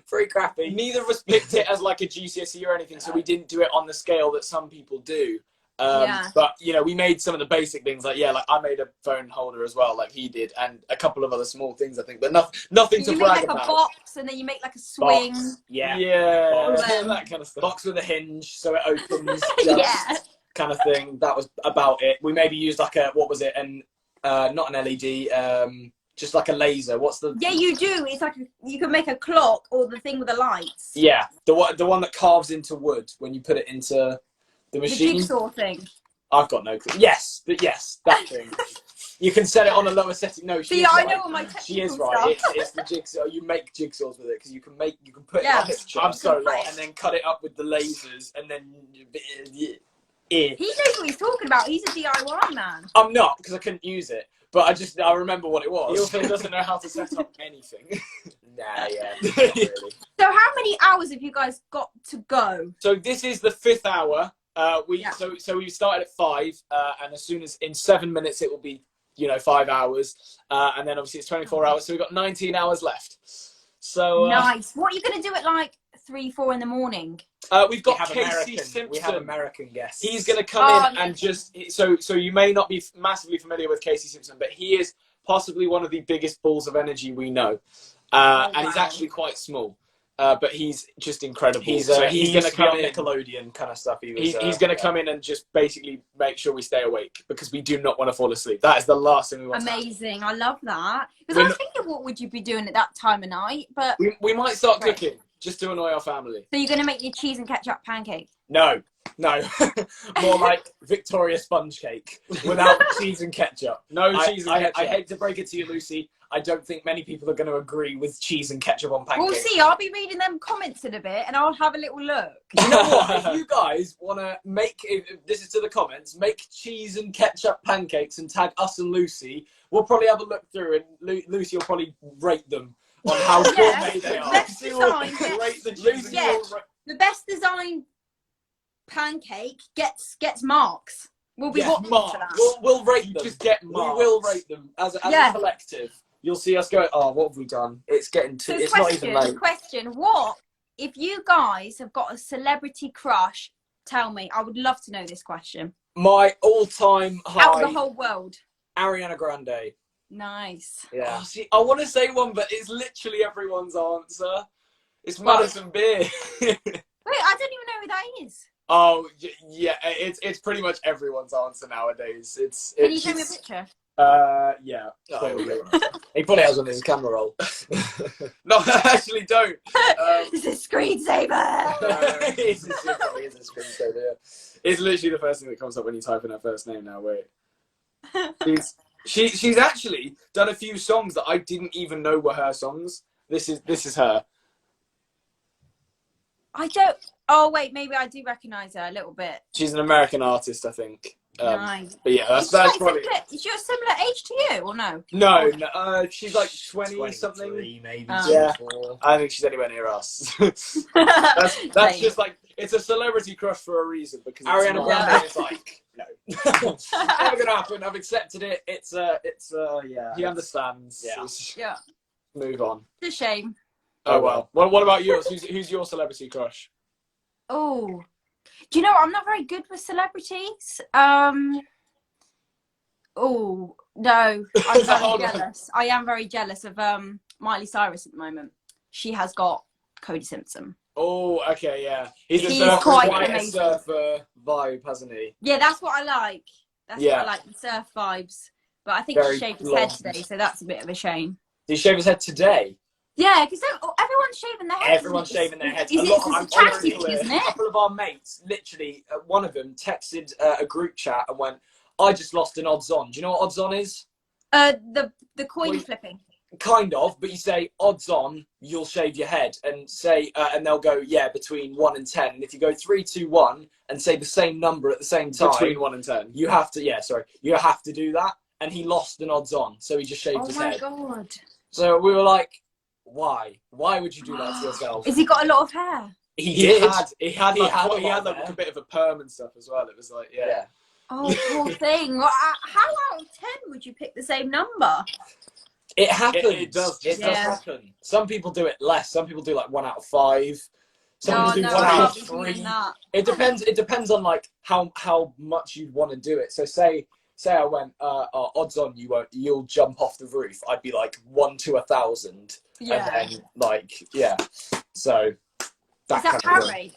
Speaker 1: Pretty crappy.
Speaker 2: Neither of us picked it as like a GCSE or anything, so we didn't do it on the scale that some people do.
Speaker 7: Yeah.
Speaker 2: But you know, we made some of the basic things, like I made a phone holder as well, like he did, and a couple of other small things I think, but nothing to
Speaker 7: You make
Speaker 2: brag
Speaker 7: like
Speaker 2: about.
Speaker 7: a box, and then you make like a swing.
Speaker 1: Box. Yeah.
Speaker 2: Yeah,
Speaker 7: Box.
Speaker 2: that kind of stuff.
Speaker 1: Box with a hinge so it opens. Just
Speaker 7: Yeah.
Speaker 1: kind of thing. That was about it. We maybe used like a, what was it? Not an LED. Just like a laser. What's the?
Speaker 7: Yeah, you do. It's like you can make a clock or the thing with the lights.
Speaker 1: Yeah, the one that carves into wood when you put it into the
Speaker 7: The
Speaker 1: machine.
Speaker 7: jigsaw thing.
Speaker 1: I've got no clue. Yes, that thing. You can set it on a lower setting. No, she
Speaker 7: See,
Speaker 1: is
Speaker 7: I
Speaker 1: right.
Speaker 7: know all my
Speaker 1: She is
Speaker 7: technical
Speaker 1: right.
Speaker 7: stuff.
Speaker 1: It's the jigsaw. You make jigsaws with it because you can put
Speaker 7: Yeah.
Speaker 1: it on a picture.
Speaker 2: I'm so lost.
Speaker 1: And then cut it up with the lasers, and then.
Speaker 7: He knows what he's talking about. He's a DIY man.
Speaker 1: I'm not, because I couldn't use it, but I remember what it was.
Speaker 2: He also doesn't know how to set up anything.
Speaker 1: Nah, yeah, not really.
Speaker 7: So how many hours have you guys got to go?
Speaker 2: So this is the 5th hour.
Speaker 7: Yeah.
Speaker 2: So we started at 5, and as soon as in 7 minutes it will be 5 hours, and then obviously it's 24 hours. So we've got 19 hours left. So
Speaker 7: Nice. What are you going to do at like 3, 4 in the morning?
Speaker 2: we've got
Speaker 1: We have
Speaker 2: Casey Simpson.
Speaker 1: We have American guests.
Speaker 2: He's going to come in and just so you may not be massively familiar with Casey Simpson, but he is possibly one of the biggest balls of energy we know, and he's actually quite small. But he's just incredible.
Speaker 1: He's
Speaker 2: going
Speaker 1: going
Speaker 2: to come in.
Speaker 1: Nickelodeon kind of stuff.
Speaker 2: He's going to come in and just basically make sure we stay awake because we do not want to fall asleep. That is the last thing we want.
Speaker 7: Amazing. I love that. Because I was thinking, what would you be doing at that time of night? But
Speaker 2: We might start
Speaker 7: Right.
Speaker 2: cooking just to annoy our family.
Speaker 7: so you're going to make your cheese and ketchup pancake?
Speaker 1: No. More like Victoria sponge cake without cheese and ketchup.
Speaker 2: No cheese and ketchup.
Speaker 1: I hate to break it to you, Lucy. I don't think many people are going to agree with cheese and ketchup on pancakes.
Speaker 7: We'll see. I'll be reading them comments in a bit, and I'll have a little look.
Speaker 1: You know what? If you guys want to if this is to the comments, make cheese and ketchup pancakes and tag us and Lucy, we'll probably have a look through, and Lucy will probably rate them on how
Speaker 7: Yeah.
Speaker 1: gourmet they are.
Speaker 7: Best
Speaker 1: Lucy will
Speaker 7: design,
Speaker 1: rate the cheese and
Speaker 7: yeah.
Speaker 1: ketchup.
Speaker 7: The best designed pancake gets marks. We'll be
Speaker 1: Yeah,
Speaker 7: watching
Speaker 1: marks.
Speaker 7: for that.
Speaker 1: We'll rate them.
Speaker 2: Just get
Speaker 1: We
Speaker 2: marks.
Speaker 1: will rate them as
Speaker 7: Yeah.
Speaker 1: a collective. You'll see us go, oh, what have we done? It's getting too.
Speaker 7: So
Speaker 1: It's not even late.
Speaker 7: question, what if you guys have got a celebrity crush? Tell me. I would love to know this question.
Speaker 1: My all-time
Speaker 7: Out
Speaker 1: high,
Speaker 7: of the whole world.
Speaker 1: Ariana Grande.
Speaker 7: Nice.
Speaker 1: Yeah.
Speaker 2: Oh, see, I want to say one, but it's literally everyone's answer. It's Madison Beer.
Speaker 7: Wait, I don't even know who that is.
Speaker 2: Oh yeah, it's pretty much everyone's answer nowadays.
Speaker 7: Can you show me a picture?
Speaker 2: Yeah.
Speaker 1: Probably. He probably has on his camera roll.
Speaker 2: No, I actually don't.
Speaker 7: This is screensaver.
Speaker 1: It's a screensaver, yeah.
Speaker 2: It's literally the first thing that comes up when you type in her first name now. Wait. She's actually done a few songs that I didn't even know were her songs. This is her.
Speaker 7: I don't. Oh wait, maybe I do recognise her a little bit.
Speaker 2: She's an American artist, I think.
Speaker 7: Nice.
Speaker 2: But yeah,
Speaker 7: Is
Speaker 2: that's
Speaker 7: she
Speaker 2: probably.
Speaker 7: is she a similar age to you or no?
Speaker 2: No, no, she's like 20 something.
Speaker 3: 23, maybe.
Speaker 2: Yeah.
Speaker 3: 24.
Speaker 2: I think she's anywhere near us. that's
Speaker 7: Same.
Speaker 2: just like, it's a celebrity crush for a reason, because
Speaker 1: Ariana
Speaker 2: not-
Speaker 1: Grande is like, no. Never gonna happen. I've accepted it. It's yeah.
Speaker 2: He understands.
Speaker 1: Yeah.
Speaker 7: Yeah.
Speaker 2: Move on.
Speaker 7: It's a shame.
Speaker 2: Oh well. What about yours? Who's your celebrity crush?
Speaker 7: Oh, do you know what? I'm not very good with celebrities. Oh no, I'm very
Speaker 2: Hold on.
Speaker 7: jealous. I am very jealous of Miley Cyrus at the moment. She has got Cody Simpson.
Speaker 2: Oh, okay, yeah. He's
Speaker 7: He
Speaker 2: a
Speaker 7: is quite
Speaker 2: a
Speaker 7: amazing.
Speaker 2: surfer vibe, hasn't he?
Speaker 7: Yeah, that's what I like. That's
Speaker 2: Yeah.
Speaker 7: what I like, the surf vibes. But I think
Speaker 2: Very
Speaker 7: he shaved his
Speaker 2: blonde.
Speaker 7: head today, so that's a bit of a shame.
Speaker 2: Did he shave his head today?
Speaker 7: Yeah, because everyone's shaving their heads.
Speaker 1: Everyone's
Speaker 7: isn't it?
Speaker 1: shaving their heads.
Speaker 7: It's
Speaker 1: I'm
Speaker 7: a charity
Speaker 1: honestly
Speaker 7: thing, isn't
Speaker 1: A
Speaker 7: it?
Speaker 1: couple of our mates, literally, one of them texted a group chat and went, "I just lost an odds on." Do you know what odds on is?
Speaker 7: The coin
Speaker 1: Well,
Speaker 7: flipping.
Speaker 1: Kind of, but you say odds on, you'll shave your head, and say, and they'll go, yeah, between 1 and 10. And if you go 3, 2, 1, and say the same number at the same time,
Speaker 2: Between 1 and 10.
Speaker 1: you have to, you have to do that. And he lost an odds on, so he just shaved
Speaker 7: Oh
Speaker 1: his
Speaker 7: my
Speaker 1: head.
Speaker 7: god!
Speaker 1: So we were like, why? Why would you do that to yourself?
Speaker 7: Has he got a lot of hair?
Speaker 1: He did.
Speaker 2: He had
Speaker 1: He
Speaker 2: like,
Speaker 1: had
Speaker 2: he had
Speaker 1: a
Speaker 2: like
Speaker 1: lot
Speaker 2: a bit of a perm and stuff as well. It was like, yeah.
Speaker 7: Oh, poor thing. Well, how out of 10 would you pick the same number?
Speaker 1: It happens.
Speaker 2: It does.
Speaker 1: It
Speaker 7: Yeah.
Speaker 1: does happen. Some people do it less. Some people do like 1 out of 5. Some
Speaker 7: No,
Speaker 1: people do
Speaker 7: no,
Speaker 1: 1
Speaker 7: I
Speaker 1: out
Speaker 7: can't
Speaker 1: of
Speaker 7: be
Speaker 1: 3.
Speaker 7: doing that.
Speaker 1: It depends. It depends on like how much you'd want to do it. So say I went odds on you'll jump off the roof. I'd be like 1 to 1,000.
Speaker 7: Yeah.
Speaker 1: And then like yeah. So
Speaker 7: Is that
Speaker 1: kind of
Speaker 7: Powerade?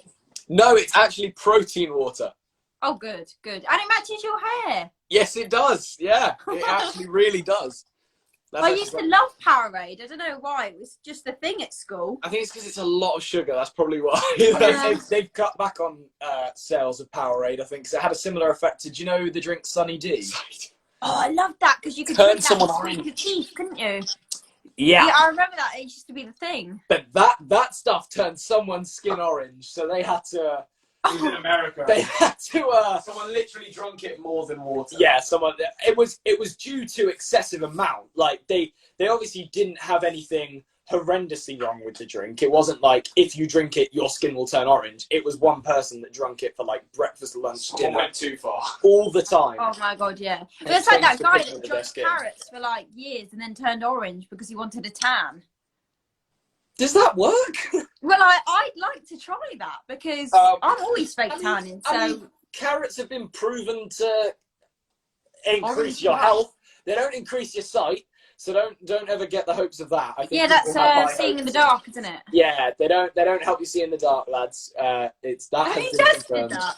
Speaker 2: No, it's actually protein water.
Speaker 7: Oh, good, good. And it matches your hair.
Speaker 2: Yes, it does. Yeah, it actually really does. That's
Speaker 7: I
Speaker 2: actually
Speaker 7: used to love Powerade. I don't know why. It was just a thing at school.
Speaker 2: I think it's because it's a lot of sugar. That's probably why.
Speaker 7: Yeah.
Speaker 1: They've cut back on sales of Powerade, I think, because it had a similar effect. Did you know the drink Sunny D?
Speaker 7: Oh, I loved that because you could
Speaker 2: Turn
Speaker 7: drink that
Speaker 2: someone
Speaker 7: with your
Speaker 2: orange.
Speaker 7: teeth, couldn't you?
Speaker 1: Yeah.
Speaker 7: I remember that. It used to be the thing.
Speaker 1: But that stuff turned someone's skin orange, so they had to.
Speaker 2: He's in America.
Speaker 1: They had to.
Speaker 2: Someone literally drunk it more than water.
Speaker 1: Yeah, someone. It was due to excessive amount. Like they obviously didn't have anything horrendously wrong with the drink. It wasn't like if you drink it, your skin will turn orange. It was one person that drank it for like breakfast, lunch,
Speaker 2: Someone
Speaker 1: dinner,
Speaker 2: went too far.
Speaker 1: all the time.
Speaker 7: Oh my god, yeah. But
Speaker 1: It
Speaker 7: it's like that
Speaker 1: changed the
Speaker 7: guy
Speaker 1: picture
Speaker 7: that
Speaker 1: of their
Speaker 7: drank
Speaker 1: skin.
Speaker 7: carrots for like years and then turned orange because he wanted a tan.
Speaker 1: Does that work?
Speaker 7: Well, I'd like to try that because I'm always fake tanning. So
Speaker 1: I mean, carrots have been proven to increase
Speaker 7: Orange
Speaker 1: your
Speaker 7: what?
Speaker 1: health. They don't increase your sight, so don't ever get the hopes of that. I think
Speaker 7: yeah, that's
Speaker 1: people have high
Speaker 7: seeing in the
Speaker 1: hopes.
Speaker 7: dark, isn't it?
Speaker 1: Yeah, they don't help you see in the dark, lads. It's that has
Speaker 7: Who
Speaker 1: been
Speaker 7: tested
Speaker 1: confirmed.
Speaker 7: that?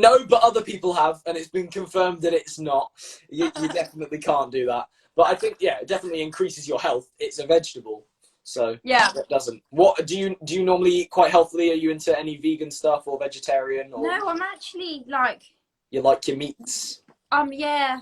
Speaker 1: No, but other people have, and it's been confirmed that it's not. You definitely can't do that. But I think, yeah, it definitely increases your health. It's a vegetable, so
Speaker 7: Yeah.
Speaker 1: it doesn't. What do you normally eat quite healthily? Are you into any vegan stuff or vegetarian, or
Speaker 7: No, I'm actually like
Speaker 1: you like your meats?
Speaker 7: yeah.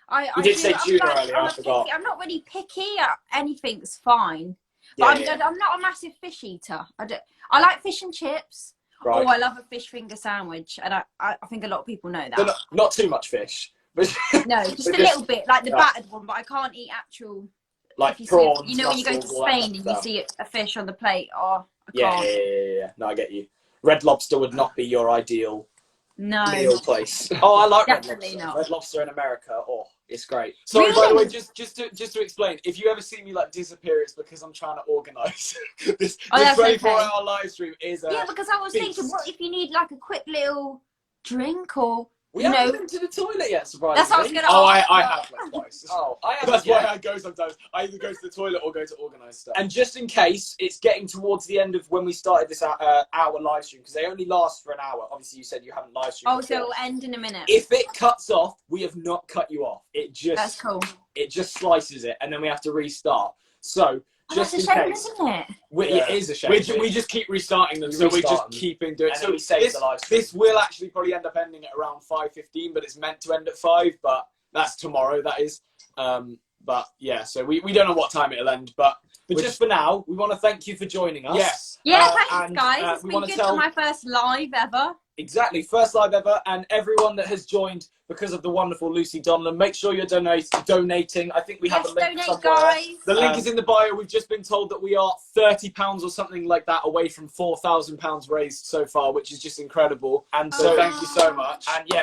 Speaker 7: I
Speaker 1: did
Speaker 7: do-
Speaker 1: say
Speaker 7: I'm
Speaker 1: tuna
Speaker 7: like-
Speaker 1: earlier,
Speaker 7: I'm
Speaker 1: I
Speaker 7: a
Speaker 1: forgot.
Speaker 7: picky- I'm not really picky. Anything's fine.
Speaker 1: Yeah,
Speaker 7: But
Speaker 1: yeah.
Speaker 7: I'm not a massive fish eater. I like fish and chips.
Speaker 1: Right.
Speaker 7: Oh, I love a fish finger sandwich, and I think a lot of people know
Speaker 1: So
Speaker 7: that.
Speaker 1: not too much fish, but
Speaker 7: No, just
Speaker 1: but
Speaker 7: a little bit, like the
Speaker 1: yeah.
Speaker 7: battered one. But I can't eat actual.
Speaker 1: like
Speaker 7: If you
Speaker 1: prawns.
Speaker 7: see, you know, when you go to
Speaker 1: mussels, all that
Speaker 7: Spain and you
Speaker 1: stuff.
Speaker 7: see a fish on the plate. Oh, I
Speaker 1: Yeah,
Speaker 7: can't.
Speaker 1: yeah. No, I get you. Red Lobster would not be your ideal
Speaker 7: No.
Speaker 1: meal place. Oh, I like
Speaker 7: Definitely
Speaker 1: Red Lobster.
Speaker 7: not.
Speaker 1: Red Lobster in America. Oh, it's great. Sorry, by the way, just to explain, if you ever see me like disappear, it's because I'm trying to organise this.
Speaker 7: Oh,
Speaker 1: This
Speaker 7: that's okay.
Speaker 1: 24-hour live stream is.
Speaker 7: Yeah, because I was thinking,
Speaker 1: feast.
Speaker 7: what if you need like a quick little drink or
Speaker 1: We
Speaker 7: you
Speaker 1: haven't
Speaker 7: know?
Speaker 1: been to the toilet yet, surprisingly.
Speaker 7: That's what I was gonna
Speaker 2: Oh,
Speaker 7: ask.
Speaker 2: I have like twice.
Speaker 1: Oh, I haven't
Speaker 2: That's
Speaker 1: yet.
Speaker 2: why I go sometimes. I either go to the toilet or go to organise stuff.
Speaker 1: And just in case, it's getting towards the end of when we started this hour live stream, because they only last for an hour. Obviously, you said you haven't live streamed
Speaker 7: Oh, so
Speaker 1: before.
Speaker 7: it'll end in a minute.
Speaker 1: If it cuts off, we have not cut you off.
Speaker 7: That's cool.
Speaker 1: It just slices it, and then we have to restart. So
Speaker 7: Oh,
Speaker 1: just
Speaker 7: that's a
Speaker 1: in
Speaker 7: shame,
Speaker 1: case,
Speaker 7: isn't it?
Speaker 1: it is a shame.
Speaker 2: We just keep restarting them,
Speaker 1: You
Speaker 2: so we
Speaker 1: restart
Speaker 2: just
Speaker 1: them.
Speaker 2: keeping doing.
Speaker 1: And
Speaker 2: So
Speaker 1: then we save
Speaker 2: this,
Speaker 1: the live stream.
Speaker 2: this will actually probably end up ending at around 5:15, but it's meant to end at 5. But that's tomorrow. That is. But yeah, so we don't know what time it'll end, but
Speaker 1: just for now, we want to thank you for joining us.
Speaker 2: yes.
Speaker 7: Yeah,
Speaker 1: Uh,
Speaker 7: thanks
Speaker 1: and,
Speaker 7: guys. It's
Speaker 1: we
Speaker 7: been
Speaker 1: wanna
Speaker 7: good
Speaker 1: tell-
Speaker 7: for my first live ever.
Speaker 1: Exactly, first live ever, and everyone that has joined because of the wonderful Lucy Donlan, make sure you're donating. I think we have a link
Speaker 7: donate,
Speaker 1: somewhere.
Speaker 7: guys.
Speaker 1: The link is in the bio. We've just been told that we are £30 or something like that away from £4,000 raised so far, which is just incredible. And so
Speaker 2: thank you so much.
Speaker 1: And yeah,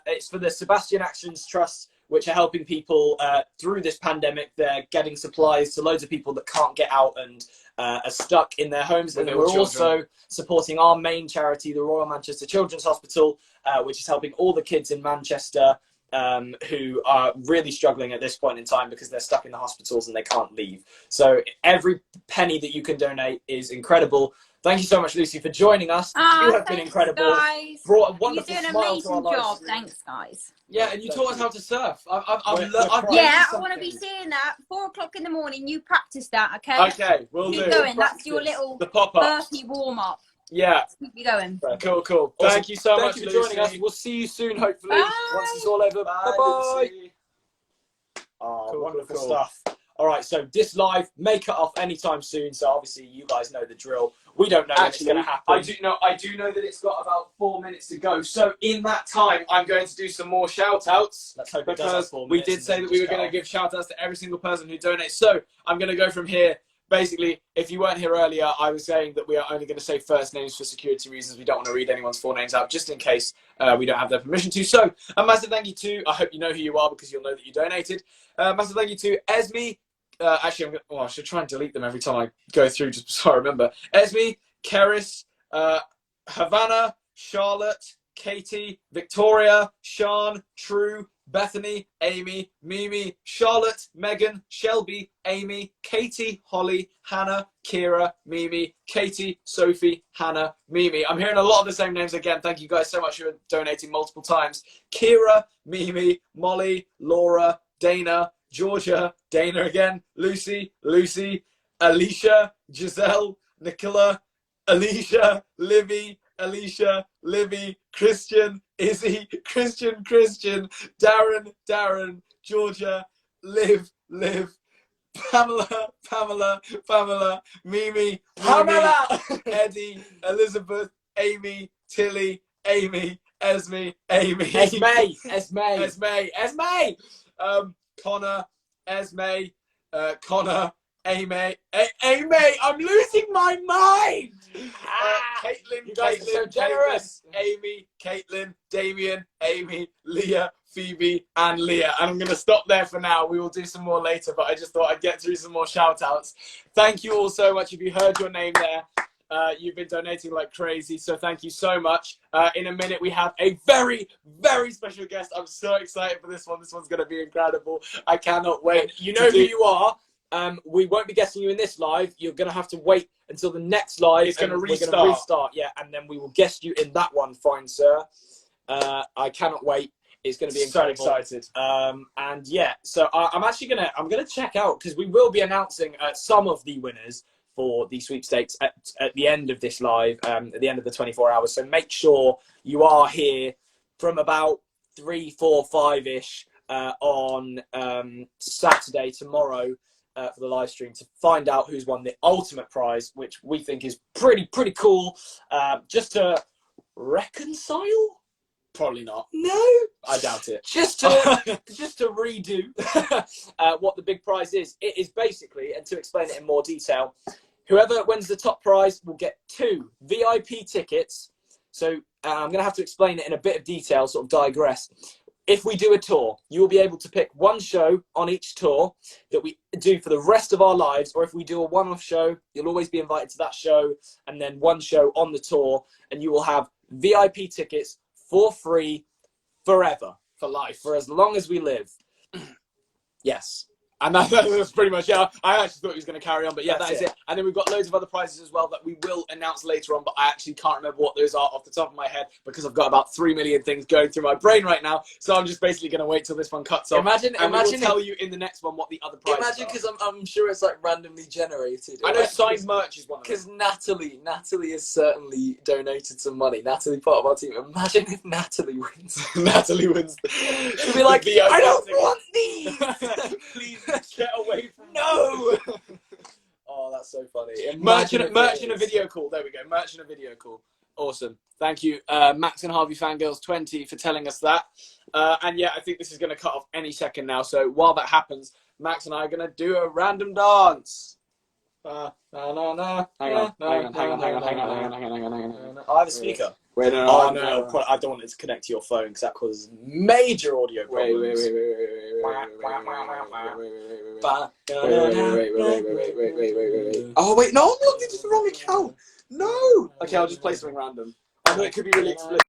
Speaker 1: it's for the Sebastian Actions Trust, which are helping people through this pandemic. They're getting supplies to loads of people that can't get out and are stuck in their homes. And then we're also supporting our main charity, the Royal Manchester Children's Hospital, which is helping all the kids in Manchester who are really struggling at this point in time because they're stuck in the hospitals and they can't leave. So every penny that you can donate is incredible. Thank you so much, Lucy, for joining us. You have been incredible.
Speaker 7: Guys.
Speaker 1: Brought a wonderful
Speaker 7: You're doing an
Speaker 1: smile to our
Speaker 7: amazing
Speaker 1: lives.
Speaker 7: job. Thanks, guys.
Speaker 1: Yeah, and you taught us how to surf. I've
Speaker 7: Yeah, I want to be seeing that. 4 o'clock in the morning. You practice that, okay?
Speaker 1: Okay, we'll do.
Speaker 7: Keep going. That's your little
Speaker 1: the pop-up.
Speaker 7: burpee warm up.
Speaker 1: Yeah.
Speaker 7: Keep you going.
Speaker 1: Cool, cool.
Speaker 2: Awesome.
Speaker 1: Thank you so much
Speaker 2: Thank you
Speaker 1: for
Speaker 2: for
Speaker 1: joining us.
Speaker 2: Lucy.
Speaker 1: We'll see you soon, hopefully,
Speaker 7: Bye.
Speaker 1: once it's all over. Bye-bye.
Speaker 2: Lucy.
Speaker 1: Oh,
Speaker 2: Cool,
Speaker 1: wonderful
Speaker 2: cool.
Speaker 1: stuff. All right, so this live may cut off anytime soon, so obviously you guys know the drill. We don't know when it's going to happen.
Speaker 2: I do know that it's got about 4 minutes to go. So in that time, I'm going to do some more shout-outs.
Speaker 1: Let's hope it does have
Speaker 2: Because
Speaker 1: 4
Speaker 2: we
Speaker 1: minutes
Speaker 2: did
Speaker 1: and
Speaker 2: say
Speaker 1: then
Speaker 2: that we were
Speaker 1: just cut
Speaker 2: going
Speaker 1: off.
Speaker 2: to give shout-outs to every single person who donates. So I'm going to go from here. Basically, if you weren't here earlier, I was saying that we are only going to say first names for security reasons. We don't want to read anyone's full names out, just in case we don't have their permission to. So a massive thank you to, I hope you know who you are because you'll know that you donated. Massive thank you to Esme. Actually, I should try and delete them every time I go through, just so I remember. Esme, Keris, Havana, Charlotte, Katie, Victoria, Sean, True, Bethany, Amy, Mimi, Charlotte, Megan, Shelby, Amy, Katie, Holly, Hannah, Kira, Mimi, Katie, Sophie, Hannah, Mimi. I'm hearing a lot of the same names again. Thank you guys so much for donating multiple times. Kira, Mimi, Molly, Laura, Dana, Georgia, Dana again, Lucy, Alicia, Giselle, Nicola, Alicia, Livy, Christian, Izzy, Christian, Darren, Georgia, Liv, Pamela, Mimi,
Speaker 1: Pamela!
Speaker 2: Eddie, Elizabeth, Amy, Tilly, Amy, Esme, Connor, Esme, Connor, Amy, I'm losing my mind! Caitlin,
Speaker 1: You guys are so generous.
Speaker 2: Amy, Caitlin, Damien, Amy, Leah, Phoebe, and Leah. And I'm going to stop there for now. We will do some more later, but I just thought I'd get through some more shout-outs. Thank you all so much. If you heard your name there, you've been donating like crazy, so thank you so much. In a minute, we have a very, very special guest. I'm so excited for this one. This one's going to be incredible. I cannot wait.
Speaker 1: You know who you are. We won't be guessing you in this live. You're going to have to wait until the next live.
Speaker 2: It's going to
Speaker 1: We're gonna restart, yeah, and then we will guest you in that one, fine sir. I cannot wait. It's going to be incredible.
Speaker 2: So excited.
Speaker 1: And yeah, so I'm gonna check out because we will be announcing some of the winners for the sweepstakes at the end of this live, at the end of the 24 hours. So make sure you are here from about 3, 4, 5-ish on Saturday, tomorrow, for the live stream to find out who's won the ultimate prize, which we think is pretty cool. Just to reconcile?
Speaker 2: Probably not.
Speaker 1: No,
Speaker 2: I doubt it.
Speaker 1: just to redo what the big prize is. It is basically, and to explain it in more detail, whoever wins the top prize will get 2 VIP tickets. So I'm going to have to explain it in a bit of detail, sort of digress. If we do a tour, you will be able to pick one show on each tour that we do for the rest of our lives, or if we do a one-off show, you'll always be invited to that show, and then one show on the tour, and you will have VIP tickets for free forever,
Speaker 2: For life.
Speaker 1: for as long as we live. Yes.
Speaker 2: And that's pretty much it. I actually thought he was going to carry on, but yeah,
Speaker 1: That's
Speaker 2: that is
Speaker 1: it.
Speaker 2: it. And then we've got loads of other prizes as well that we will announce later on, but I actually can't remember what those are off the top of my head because I've got about 3 million things going through my brain right now. So I'm just basically going to wait till this one cuts off.
Speaker 1: Imagine
Speaker 2: we will tell you in the next one what the other prizes
Speaker 3: Imagine,
Speaker 2: are.
Speaker 3: because I'm sure it's like randomly generated.
Speaker 2: I know signed merch is one of them.
Speaker 3: Because Natalie has certainly donated some money. Natalie, part of our team. Imagine if Natalie wins.
Speaker 2: Natalie wins.
Speaker 3: She'll be like,
Speaker 2: The
Speaker 3: I don't
Speaker 2: ticket.
Speaker 3: want these.
Speaker 2: Please get away from
Speaker 3: No. Oh, that's so funny.
Speaker 2: merch
Speaker 3: Imagine
Speaker 2: and
Speaker 3: if it
Speaker 2: a
Speaker 3: is.
Speaker 2: video call. There we go. Merch and a video call. Awesome. Thank you, Max and Harvey Fangirls 20 for telling us that. And yeah, I think this is going to cut off any second now. So while that happens, Max and I are going to do a random dance. Hang on.
Speaker 1: I have a speaker.
Speaker 2: Wait, no.
Speaker 1: I don't want it to connect to your phone because that causes major audio problems.
Speaker 2: Wait. Oh, wait, no, this is the wrong account. No. Okay, I'll just play something random. I know it could be really explicit.